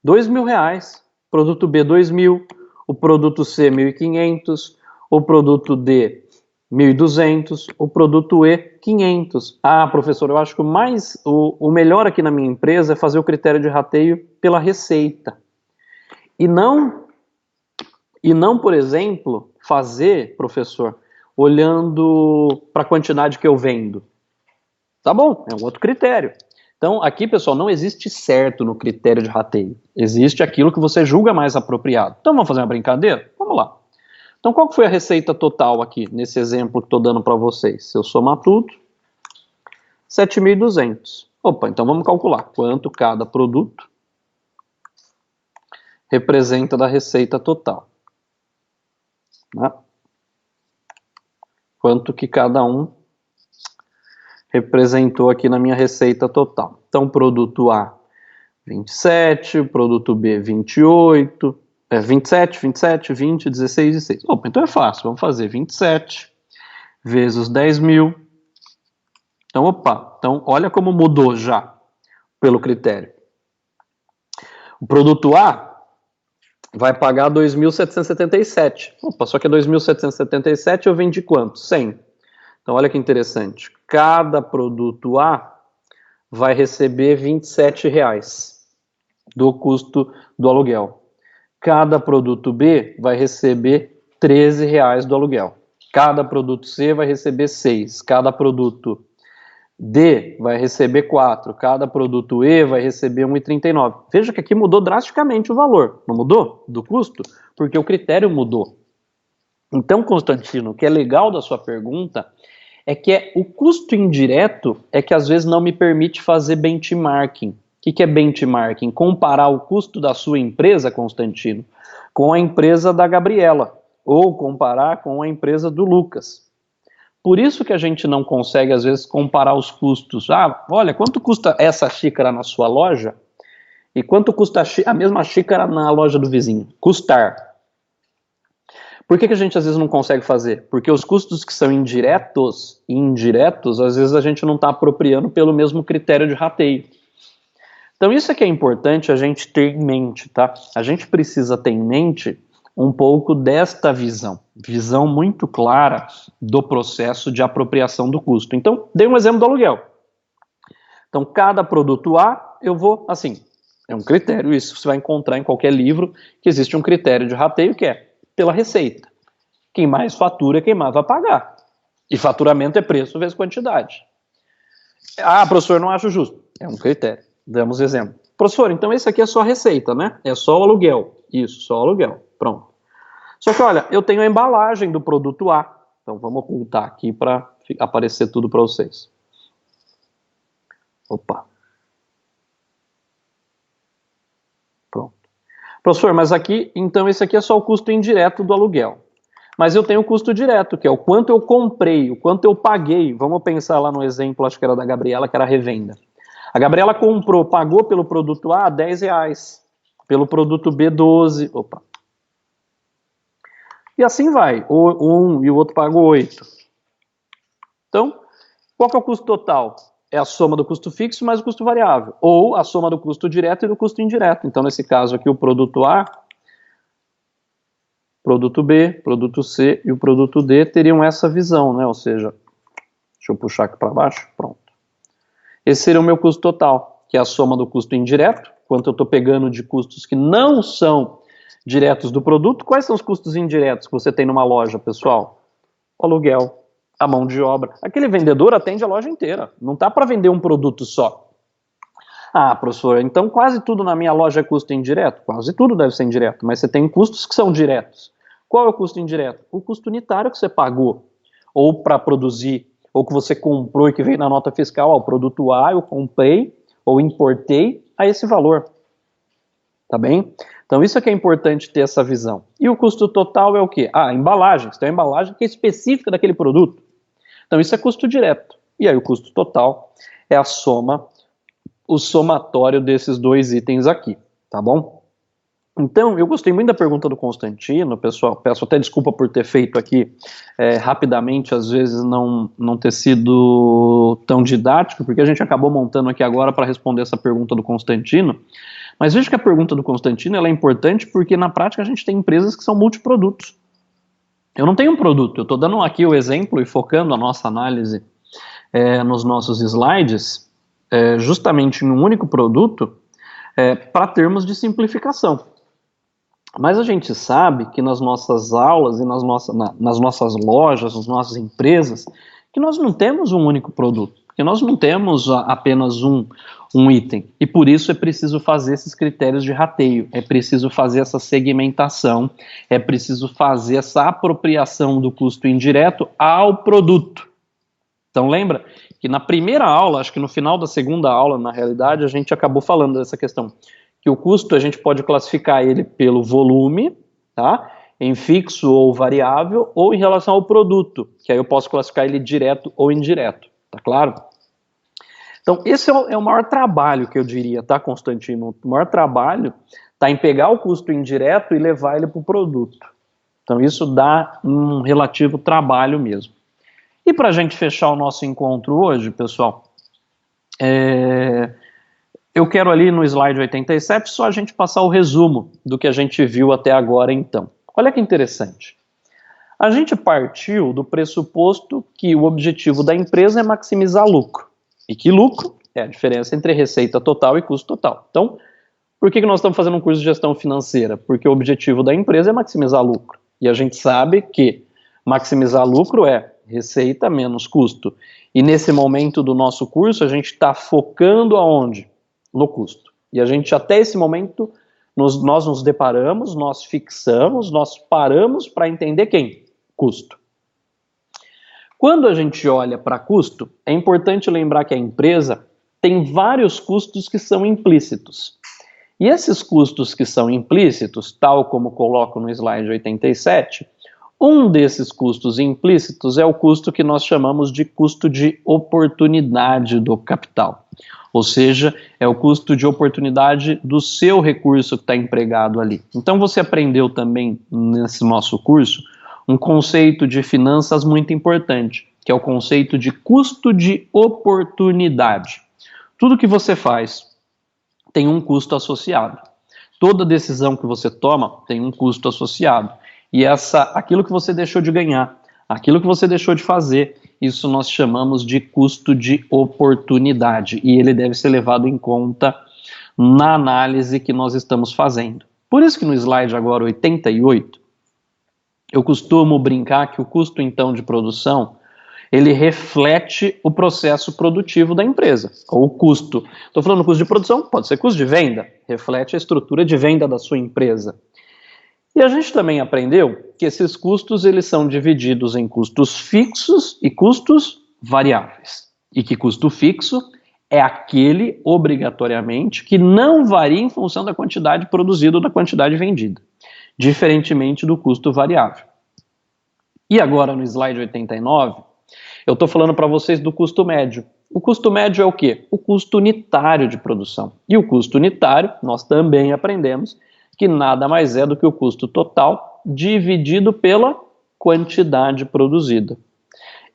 R$2.000, produto B 2.000, o produto C 1.500, o produto D 1.200, o produto E 500. Ah, professor, eu acho que o melhor aqui na minha empresa é fazer o critério de rateio pela receita. E não, por exemplo, fazer, professor, olhando para a quantidade que eu vendo. Tá bom, é um outro critério. Então, aqui, pessoal, não existe certo no critério de rateio. Existe aquilo que você julga mais apropriado. Então, vamos fazer uma brincadeira? Vamos lá. Então, qual foi a receita total aqui, nesse exemplo que estou dando para vocês? Se eu somar tudo, 7.200. Opa, então vamos calcular quanto cada produto representa da receita total. Né? Quanto que cada um representou aqui na minha receita total. Então, produto A, 27, produto B, 28, 27, 20, 16 e 6. Opa, então é fácil, vamos fazer 27 vezes 10.000. Então, opa, então olha como mudou já pelo critério. O produto A vai pagar 2.777. Opa, só que é 2.777 eu vendi quanto? 100. Então, olha que interessante. Cada produto A vai receber R$27 do custo do aluguel. Cada produto B vai receber R$13 do aluguel. Cada produto C vai receber 6. Cada produto D vai receber 4. Cada produto E vai receber 1,39. Veja que aqui mudou drasticamente o valor. Não mudou? Do custo? Porque o critério mudou. Então, Constantino, o que é legal da sua pergunta é que o custo indireto é que às vezes não me permite fazer benchmarking. O que é benchmarking? Comparar o custo da sua empresa, Constantino, com a empresa da Gabriela, ou comparar com a empresa do Lucas. Por isso que a gente não consegue, às vezes, comparar os custos. Ah, olha, quanto custa essa xícara na sua loja e quanto custa a mesma xícara na loja do vizinho? Custar. Por que a gente, às vezes, não consegue fazer? Porque os custos que são indiretos e indiretos, às vezes, a gente não está apropriando pelo mesmo critério de rateio. Então, isso é que é importante a gente ter em mente, tá? A gente precisa ter em mente um pouco desta visão muito clara do processo de apropriação do custo. Então, dei um exemplo do aluguel. Então, cada produto A, eu vou, assim, é um critério, isso você vai encontrar em qualquer livro, que existe um critério de rateio que é pela receita. Quem mais fatura, quem mais vai pagar. E faturamento é preço vezes quantidade. Ah, professor, não acho justo. É um critério. Damos exemplo. Professor, então esse aqui é só a receita, né? É só o aluguel. Isso, só o aluguel. Pronto. Só que, olha, eu tenho a embalagem do produto A. Então, vamos ocultar aqui para aparecer tudo para vocês. Opa. Pronto. Professor, mas aqui, então esse aqui é só o custo indireto do aluguel. Mas eu tenho o custo direto, que é o quanto eu comprei, o quanto eu paguei. Vamos pensar lá no exemplo, acho que era da Gabriela, que era a revenda. A Gabriela comprou, pagou pelo produto A R$10, pelo produto B 12, opa. E assim vai, um e o outro pagou 8. Então, qual que é o custo total? É a soma do custo fixo mais o custo variável, ou a soma do custo direto e do custo indireto. Então, nesse caso aqui, o produto A, produto B, produto C e o produto D teriam essa visão, né? Ou seja, deixa eu puxar aqui para baixo, pronto. Esse seria o meu custo total, que é a soma do custo indireto, quanto eu estou pegando de custos que não são diretos do produto. Quais são os custos indiretos que você tem numa loja, pessoal? O aluguel, a mão de obra. Aquele vendedor atende a loja inteira, não está para vender um produto só. Ah, professor, então quase tudo na minha loja é custo indireto? Quase tudo deve ser indireto, mas você tem custos que são diretos. Qual é o custo indireto? O custo unitário que você pagou, ou para produzir, ou que você comprou e que veio na nota fiscal, o produto A eu comprei ou importei a esse valor. Tá bem? Então isso é que é importante ter essa visão. E o custo total é o quê? Ah, embalagem. Você tem uma embalagem que é específica daquele produto. Então isso é custo direto. E aí o custo total é a soma, o somatório desses dois itens aqui, tá bom? Então, eu gostei muito da pergunta do Constantino, pessoal, peço até desculpa por ter feito aqui rapidamente, às vezes não ter sido tão didático, porque a gente acabou montando aqui agora para responder essa pergunta do Constantino, mas veja que a pergunta do Constantino ela é importante porque na prática a gente tem empresas que são multiprodutos. Eu não tenho um produto, eu estou dando aqui o exemplo e focando a nossa análise nos nossos slides, justamente em um único produto, para termos de simplificação. Mas a gente sabe que nas nossas aulas e nas nossas lojas, nas nossas empresas, que nós não temos um único produto, que nós não temos apenas um item. E por isso é preciso fazer esses critérios de rateio, é preciso fazer essa segmentação, é preciso fazer essa apropriação do custo indireto ao produto. Então lembra que na primeira aula, acho que no final da segunda aula, na realidade, a gente acabou falando dessa questão, que o custo a gente pode classificar ele pelo volume, tá? Em fixo ou variável, ou em relação ao produto, que aí eu posso classificar ele direto ou indireto, tá claro? Então esse é o maior trabalho que eu diria, tá, Constantino? O maior trabalho está em pegar o custo indireto e levar ele para o produto. Então isso dá um relativo trabalho mesmo. E para a gente fechar o nosso encontro hoje, pessoal, eu quero ali no slide 87 só a gente passar o resumo do que a gente viu até agora então. Olha que interessante. A gente partiu do pressuposto que o objetivo da empresa é maximizar lucro. E que lucro é a diferença entre receita total e custo total. Então, por que nós estamos fazendo um curso de gestão financeira? Porque o objetivo da empresa é maximizar lucro. E a gente sabe que maximizar lucro é receita menos custo. E nesse momento do nosso curso, a gente está focando aonde? No custo. E a gente, até esse momento, nós nos deparamos, nós fixamos, nós paramos para entender quem? Custo. Quando a gente olha para custo, é importante lembrar que a empresa tem vários custos que são implícitos. E esses custos que são implícitos, tal como coloco no slide 87, Um desses custos implícitos é o custo que nós chamamos de custo de oportunidade do capital. Ou seja, é o custo de oportunidade do seu recurso que está empregado ali. Então você aprendeu também nesse nosso curso um conceito de finanças muito importante, que é o conceito de custo de oportunidade. Tudo que você faz tem um custo associado. Toda decisão que você toma tem um custo associado. E aquilo que você deixou de ganhar, aquilo que você deixou de fazer, isso nós chamamos de custo de oportunidade. E ele deve ser levado em conta na análise que nós estamos fazendo. Por isso que no slide agora 88, eu costumo brincar que o custo então de produção, ele reflete o processo produtivo da empresa, ou o custo. Estou falando custo de produção, pode ser custo de venda, reflete a estrutura de venda da sua empresa. E a gente também aprendeu que esses custos eles são divididos em custos fixos e custos variáveis. E que custo fixo é aquele, obrigatoriamente, que não varia em função da quantidade produzida ou da quantidade vendida, diferentemente do custo variável. E agora no slide 89, eu estou falando para vocês do custo médio. O custo médio é o quê? O custo unitário de produção. E o custo unitário, nós também aprendemos, que nada mais é do que o custo total dividido pela quantidade produzida.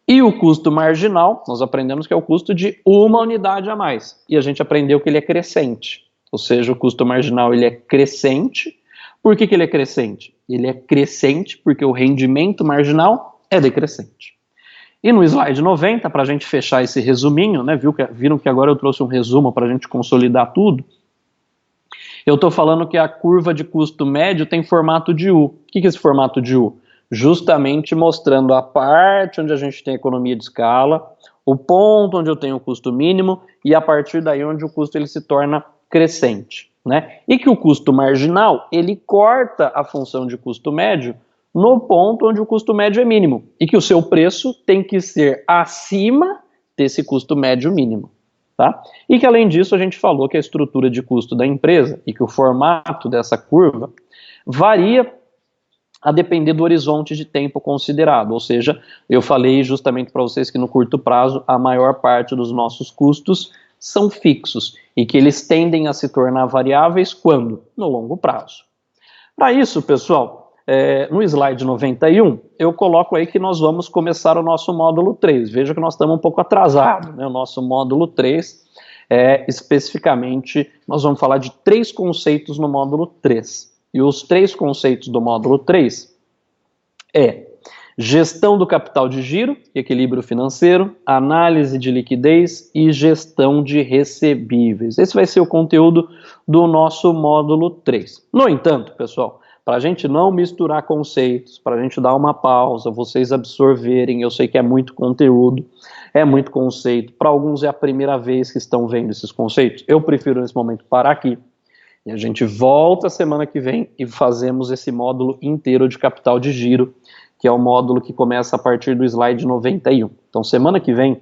E o custo marginal, nós aprendemos que é o custo de uma unidade a mais. E a gente aprendeu que ele é crescente. Ou seja, o custo marginal ele é crescente. Por que ele é crescente? Ele é crescente porque o rendimento marginal é decrescente. E no slide 90, para a gente fechar esse resuminho, né, viram que agora eu trouxe um resumo para a gente consolidar tudo. Eu estou falando que a curva de custo médio tem formato de U. O que é esse formato de U? Justamente mostrando a parte onde a gente tem economia de escala, o ponto onde eu tenho o custo mínimo e a partir daí onde o custo ele se torna crescente, né? E que o custo marginal, ele corta a função de custo médio no ponto onde o custo médio é mínimo e que o seu preço tem que ser acima desse custo médio mínimo. Tá? E que além disso a gente falou que a estrutura de custo da empresa e que o formato dessa curva varia a depender do horizonte de tempo considerado, ou seja, eu falei justamente para vocês que no curto prazo a maior parte dos nossos custos são fixos e que eles tendem a se tornar variáveis quando? No longo prazo. Para isso, pessoal, no slide 91, eu coloco aí que nós vamos começar o nosso módulo 3. Veja que nós estamos um pouco atrasados, né? O nosso módulo 3, especificamente, nós vamos falar de 3 conceitos no módulo 3. E os 3 conceitos do módulo 3 é gestão do capital de giro, equilíbrio financeiro, análise de liquidez e gestão de recebíveis. Esse vai ser o conteúdo do nosso módulo 3. No entanto, pessoal, para a gente não misturar conceitos, para a gente dar uma pausa, vocês absorverem, eu sei que é muito conteúdo, é muito conceito, para alguns é a primeira vez que estão vendo esses conceitos, eu prefiro nesse momento parar aqui, e a gente volta semana que vem e fazemos esse módulo inteiro de capital de giro, que é o módulo que começa a partir do slide 91. Então semana que vem,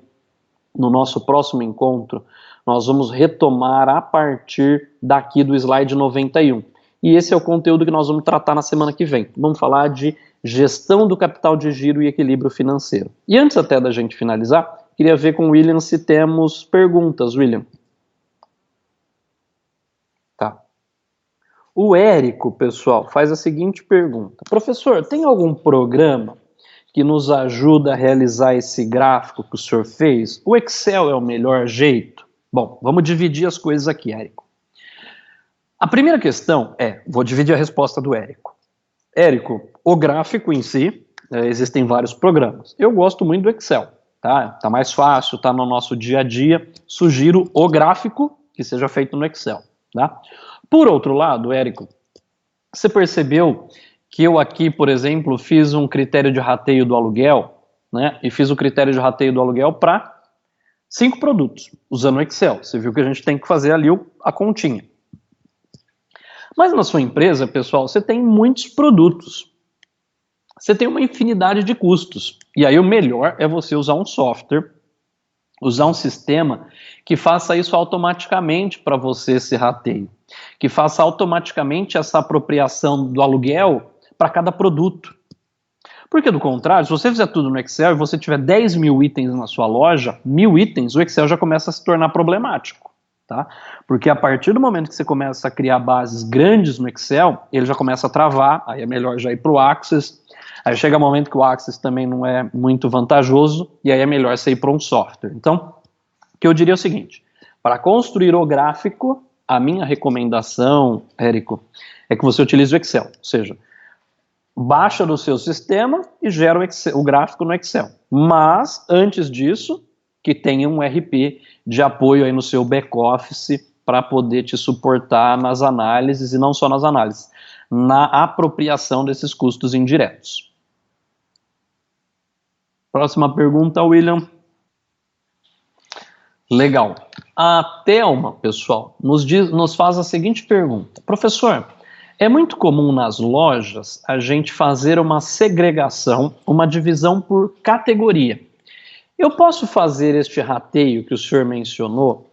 no nosso próximo encontro, nós vamos retomar a partir daqui do slide 91. E esse é o conteúdo que nós vamos tratar na semana que vem. Vamos falar de gestão do capital de giro e equilíbrio financeiro. E antes até da gente finalizar, queria ver com o William se temos perguntas, William. Tá. O Érico, pessoal, faz a seguinte pergunta. Professor, tem algum programa que nos ajuda a realizar esse gráfico que o senhor fez? O Excel é o melhor jeito? Bom, vamos dividir as coisas aqui, Érico. A primeira questão vou dividir a resposta do Érico. Érico, o gráfico em si, existem vários programas. Eu gosto muito do Excel, tá? Tá mais fácil, tá no nosso dia a dia. Sugiro o gráfico que seja feito no Excel, tá? Por outro lado, Érico, você percebeu que eu aqui, por exemplo, fiz um critério de rateio do aluguel, né? E fiz o critério de rateio do aluguel para 5 produtos, usando o Excel. Você viu que a gente tem que fazer ali a continha. Mas na sua empresa, pessoal, você tem muitos produtos. Você tem uma infinidade de custos. E aí o melhor é você usar um software, usar um sistema que faça isso automaticamente para você esse rateio. Que faça automaticamente essa apropriação do aluguel para cada produto. Porque do contrário, se você fizer tudo no Excel e você tiver 10 mil itens na sua loja, 1000 itens, o Excel já começa a se tornar problemático, tá? Porque a partir do momento que você começa a criar bases grandes no Excel, ele já começa a travar, aí é melhor já ir para o Access, aí chega o momento que o Access também não é muito vantajoso, e aí é melhor você ir para um software. Então, o que eu diria é o seguinte, para construir o gráfico, a minha recomendação, Érico, é que você utilize o Excel, ou seja, baixa no seu sistema e gera o gráfico no Excel. Mas, antes disso, que tenha um RP de apoio aí no seu back-office para poder te suportar nas análises, e não só nas análises, na apropriação desses custos indiretos. Próxima pergunta, William. Legal. A Thelma, pessoal, nos faz a seguinte pergunta. Professor, é muito comum nas lojas a gente fazer uma segregação, uma divisão por categoria. Eu posso fazer este rateio que o senhor mencionou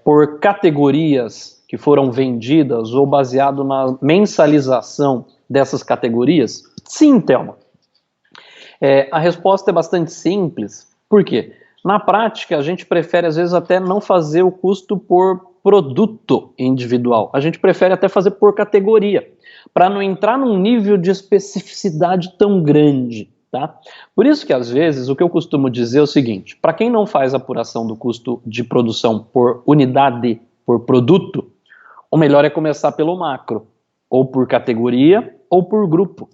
por categorias que foram vendidas ou baseado na mensalização dessas categorias? Sim, Thelma. A resposta é bastante simples. Por quê? Na prática, a gente prefere às vezes até não fazer o custo por produto individual. A gente prefere até fazer por categoria, para não entrar num nível de especificidade tão grande, tá? Por isso que às vezes o que eu costumo dizer é o seguinte, para quem não faz apuração do custo de produção por unidade, por produto, o melhor é começar pelo macro, ou por categoria, ou por grupo.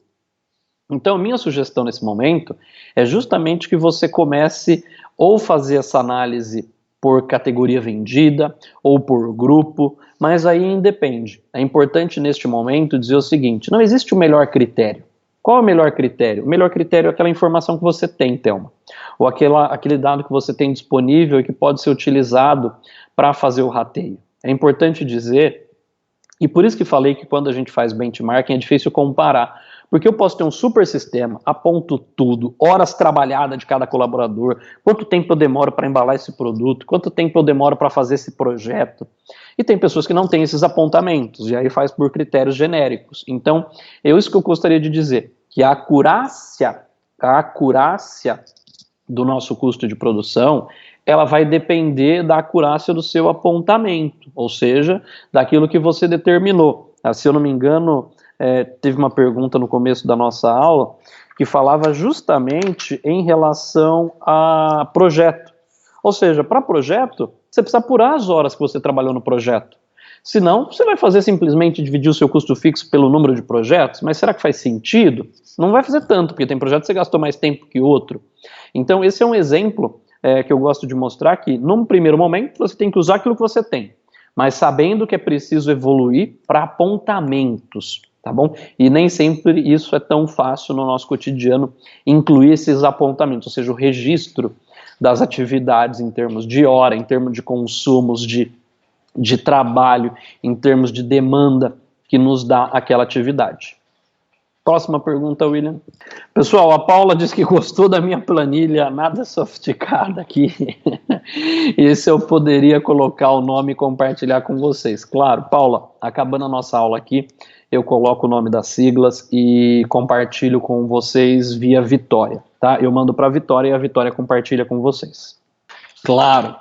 Então, minha sugestão nesse momento é justamente que você comece ou fazer essa análise por categoria vendida ou por grupo, mas aí independe. É importante neste momento dizer o seguinte, não existe o melhor critério. Qual é o melhor critério? O melhor critério é aquela informação que você tem, Thelma, ou aquele dado que você tem disponível e que pode ser utilizado para fazer o rateio. É importante dizer, e por isso que falei que quando a gente faz benchmarking é difícil comparar, porque eu posso ter um super sistema, aponto tudo, horas trabalhadas de cada colaborador, quanto tempo eu demoro para embalar esse produto, quanto tempo eu demoro para fazer esse projeto. E tem pessoas que não têm esses apontamentos, e aí faz por critérios genéricos. Então, é isso que eu gostaria de dizer, que a acurácia do nosso custo de produção, ela vai depender da acurácia do seu apontamento, ou seja, daquilo que você determinou. Se eu não me engano, teve uma pergunta no começo da nossa aula que falava justamente em relação a projeto. Ou seja, para projeto, você precisa apurar as horas que você trabalhou no projeto. Senão, você vai fazer simplesmente dividir o seu custo fixo pelo número de projetos, mas será que faz sentido? Não vai fazer tanto, porque tem projeto que você gastou mais tempo que outro. Então, esse é um exemplo que eu gosto de mostrar que, num primeiro momento, você tem que usar aquilo que você tem, mas sabendo que é preciso evoluir para apontamentos. Tá bom? E nem sempre isso é tão fácil no nosso cotidiano, incluir esses apontamentos, ou seja, o registro das atividades em termos de hora, em termos de consumos, de trabalho, em termos de demanda que nos dá aquela atividade. Próxima pergunta, William. Pessoal, a Paula disse que gostou da minha planilha nada sofisticada aqui. E se eu poderia colocar o nome e compartilhar com vocês. Claro, Paula, acabando a nossa aula aqui, eu coloco o nome das siglas e compartilho com vocês via Vitória, tá? Eu mando para a Vitória e a Vitória compartilha com vocês. Claro.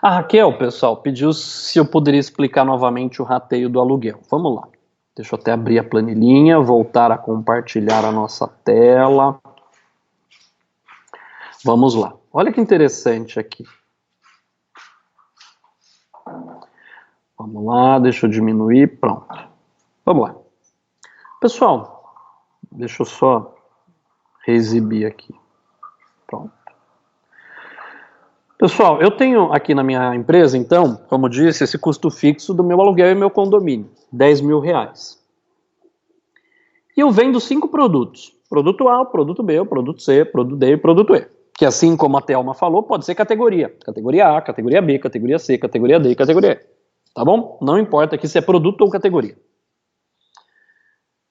A Raquel, pessoal, pediu se eu poderia explicar novamente o rateio do aluguel. Vamos lá. Deixa eu até abrir a planilhinha, voltar a compartilhar a nossa tela. Vamos lá. Olha que interessante aqui. Vamos lá, deixa eu diminuir, pronto. Vamos lá. Pessoal, deixa eu só reexibir aqui. Pronto. Pessoal, eu tenho aqui na minha empresa, então, como disse, esse custo fixo do meu aluguel e meu condomínio, R$10.000. E eu vendo 5 produtos. Produto A, produto B, produto C, produto D e produto E. Que assim como a Thelma falou, pode ser categoria. Categoria A, categoria B, categoria C, categoria D e categoria E. Tá bom? Não importa aqui se é produto ou categoria.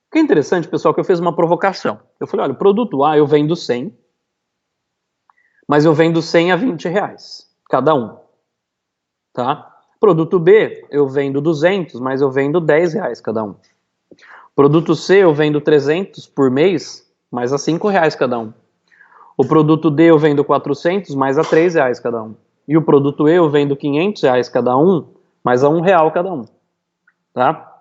O que é interessante, pessoal, que eu fiz uma provocação. Eu falei, olha, o produto A eu vendo 100, mas eu vendo 100 a R$20 cada um. Tá? Produto B eu vendo 200, mas eu vendo R$10 cada um. Produto C eu vendo 300 por mês, mais a R$5 cada um. O produto D eu vendo 400, mais a R$3 cada um. E o produto E eu vendo R$500 cada um, mais a R$1 cada um. Tá?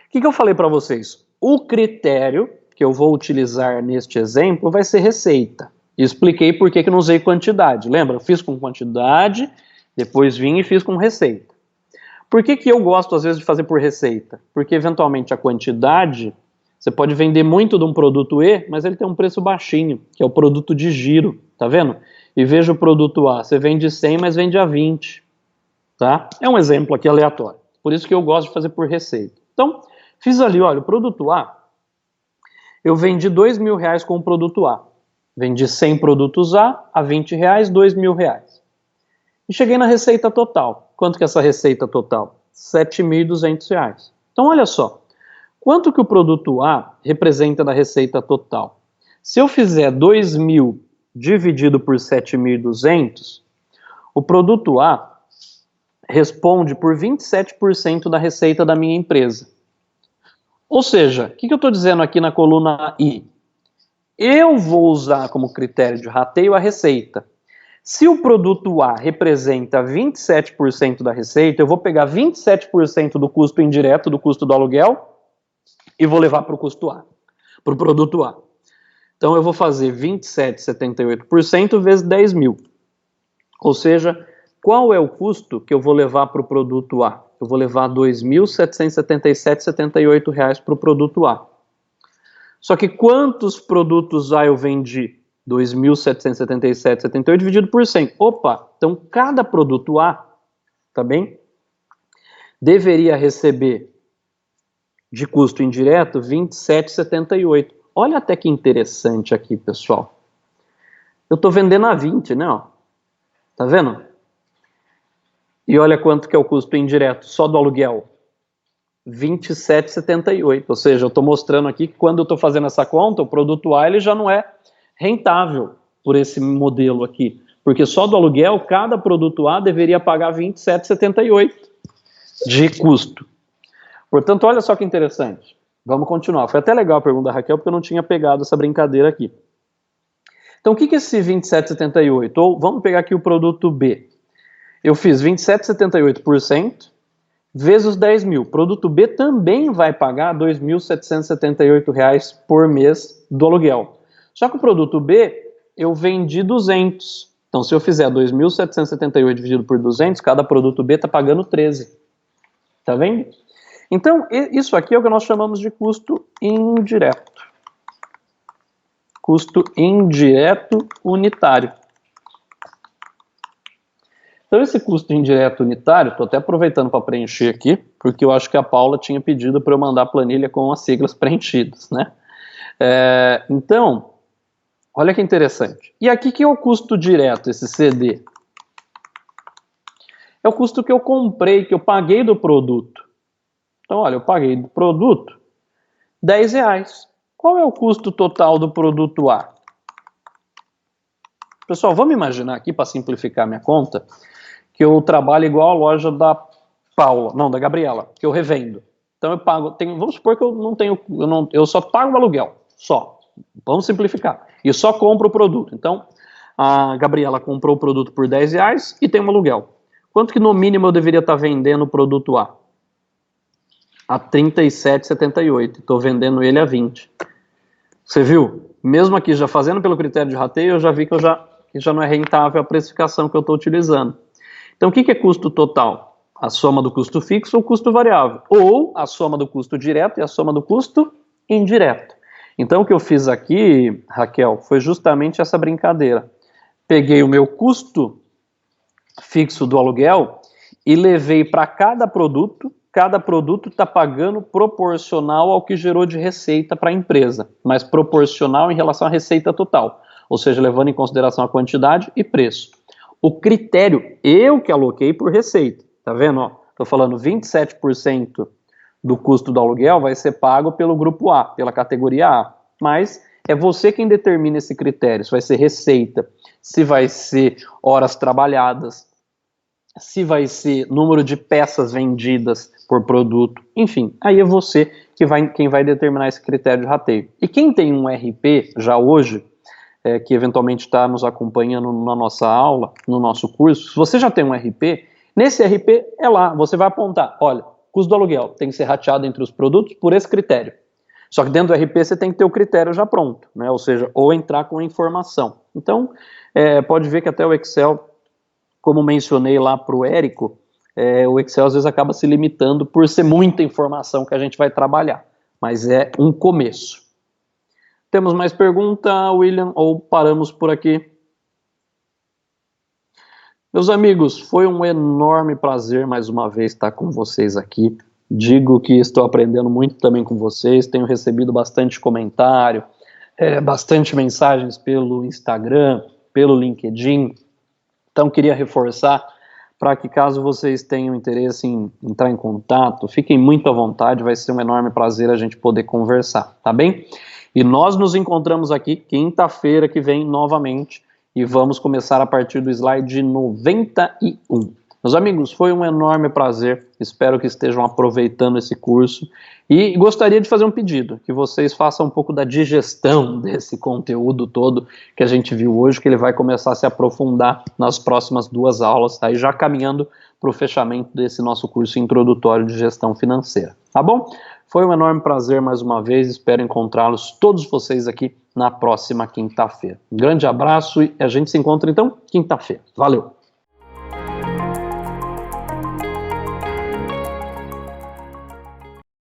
O que eu falei para vocês? O critério que eu vou utilizar neste exemplo vai ser receita. E expliquei por que não usei quantidade. Lembra? Eu fiz com quantidade, depois vim e fiz com receita. Por que eu gosto, às vezes, de fazer por receita? Porque, eventualmente, a quantidade, você pode vender muito de um produto E, mas ele tem um preço baixinho, que é o produto de giro, tá vendo? E veja o produto A, você vende 100, mas vende a 20, tá? É um exemplo aqui aleatório. Por isso que eu gosto de fazer por receita. Então, fiz ali, olha, o produto A, eu vendi R$2.000 com o produto A. Vendi 100 produtos A R$20, R$2.000. E cheguei na receita total. Quanto que é essa receita total? R$7.200. Então, olha só. Quanto que o produto A representa da receita total? Se eu fizer 2.000 dividido por 7.200, o produto A responde por 27% da receita da minha empresa. Ou seja, o que eu estou dizendo aqui na coluna I? Eu vou usar como critério de rateio a receita. Se o produto A representa 27% da receita, eu vou pegar 27% do custo indireto, do custo do aluguel, e vou levar para o custo A, para o produto A. Então eu vou fazer 27,78% vezes 10.000. Ou seja, qual é o custo que eu vou levar para o produto A? Eu vou levar R$ 2.777,78 para o produto A. Só que quantos produtos A eu vendi? 2.777,78 dividido por 100. Opa, então cada produto A, tá bem? Deveria receber de custo indireto 27,78. Olha até que interessante aqui, pessoal. Eu estou vendendo a 20, né? Ó. Tá vendo? E olha quanto que é o custo indireto só do aluguel. 27,78. Ou seja, eu estou mostrando aqui que quando eu estou fazendo essa conta, o produto A ele já não é rentável por esse modelo aqui. Porque só do aluguel, cada produto A deveria pagar 27,78 de custo. Portanto, olha só que interessante. Vamos continuar. Foi até legal a pergunta da Raquel, porque eu não tinha pegado essa brincadeira aqui. Então, o que é esse 27,78? Ou vamos pegar aqui o produto B. Eu fiz 27,78% vezes os 10.000. O produto B também vai pagar R$ 2.778 por mês do aluguel. Só que o produto B, eu vendi 200. Então, se eu fizer 2.778 dividido por 200, cada produto B está pagando 13. Tá vendo? Então, isso aqui é o que nós chamamos de custo indireto. Custo indireto unitário. Então, esse custo indireto unitário, estou até aproveitando para preencher aqui, porque eu acho que a Paula tinha pedido para eu mandar a planilha com as siglas preenchidas, né? Então, olha que interessante. E aqui que é o custo direto, esse CD? É o custo que eu comprei, que eu paguei do produto. Então, olha, eu paguei do produto R$10. Qual é o custo total do produto A? Pessoal, vamos imaginar aqui, para simplificar minha conta, que eu trabalho igual a loja da Paula, não, da Gabriela, que eu revendo. Então eu pago, vamos supor que eu não tenho, eu só pago o aluguel, só. Vamos simplificar. E só compro o produto. Então, a Gabriela comprou o produto por R$10 e tem um aluguel. Quanto que no mínimo eu deveria estar vendendo o produto A? A R$37,78. Estou vendendo ele a 20. Você viu? Mesmo aqui já fazendo pelo critério de rateio, eu já vi que já não é rentável a precificação que eu estou utilizando. Então, o que é custo total? A soma do custo fixo ou custo variável. Ou a soma do custo direto e a soma do custo indireto. Então, o que eu fiz aqui, Raquel, foi justamente essa brincadeira. Peguei o meu custo fixo do aluguel e levei para cada produto está pagando proporcional ao que gerou de receita para a empresa, mas proporcional em relação à receita total, ou seja, levando em consideração a quantidade e preço. O critério, eu que aloquei por receita, tá vendo? Estou falando 27% do custo do aluguel vai ser pago pelo grupo A, pela categoria A, mas é você quem determina esse critério, se vai ser receita, se vai ser horas trabalhadas, se vai ser número de peças vendidas por produto, enfim, aí é você quem vai determinar esse critério de rateio. E quem tem um RP já hoje, que eventualmente está nos acompanhando na nossa aula, no nosso curso, se você já tem um RP, nesse RP é lá, você vai apontar, olha, custo do aluguel tem que ser rateado entre os produtos por esse critério. Só que dentro do RP você tem que ter o critério já pronto, né? Ou seja, ou entrar com a informação. Então, pode ver que até o Excel, como mencionei lá para o Érico, o Excel às vezes acaba se limitando por ser muita informação que a gente vai trabalhar, mas é um começo. Temos mais pergunta, William, ou paramos por aqui? Meus amigos, foi um enorme prazer mais uma vez estar com vocês aqui. Digo que estou aprendendo muito também com vocês, tenho recebido bastante comentário, bastante mensagens pelo Instagram, pelo LinkedIn. Então, queria reforçar para que, caso vocês tenham interesse em entrar em contato, fiquem muito à vontade, vai ser um enorme prazer a gente poder conversar, tá bem? E nós nos encontramos aqui quinta-feira que vem novamente e vamos começar a partir do slide 91. Meus amigos, foi um enorme prazer, espero que estejam aproveitando esse curso e gostaria de fazer um pedido, que vocês façam um pouco da digestão desse conteúdo todo que a gente viu hoje, que ele vai começar a se aprofundar nas próximas 2 aulas, tá? E já caminhando para o fechamento desse nosso curso introdutório de gestão financeira, tá bom? Foi um enorme prazer mais uma vez, espero encontrá-los todos vocês aqui na próxima quinta-feira. Um grande abraço e a gente se encontra então quinta-feira. Valeu!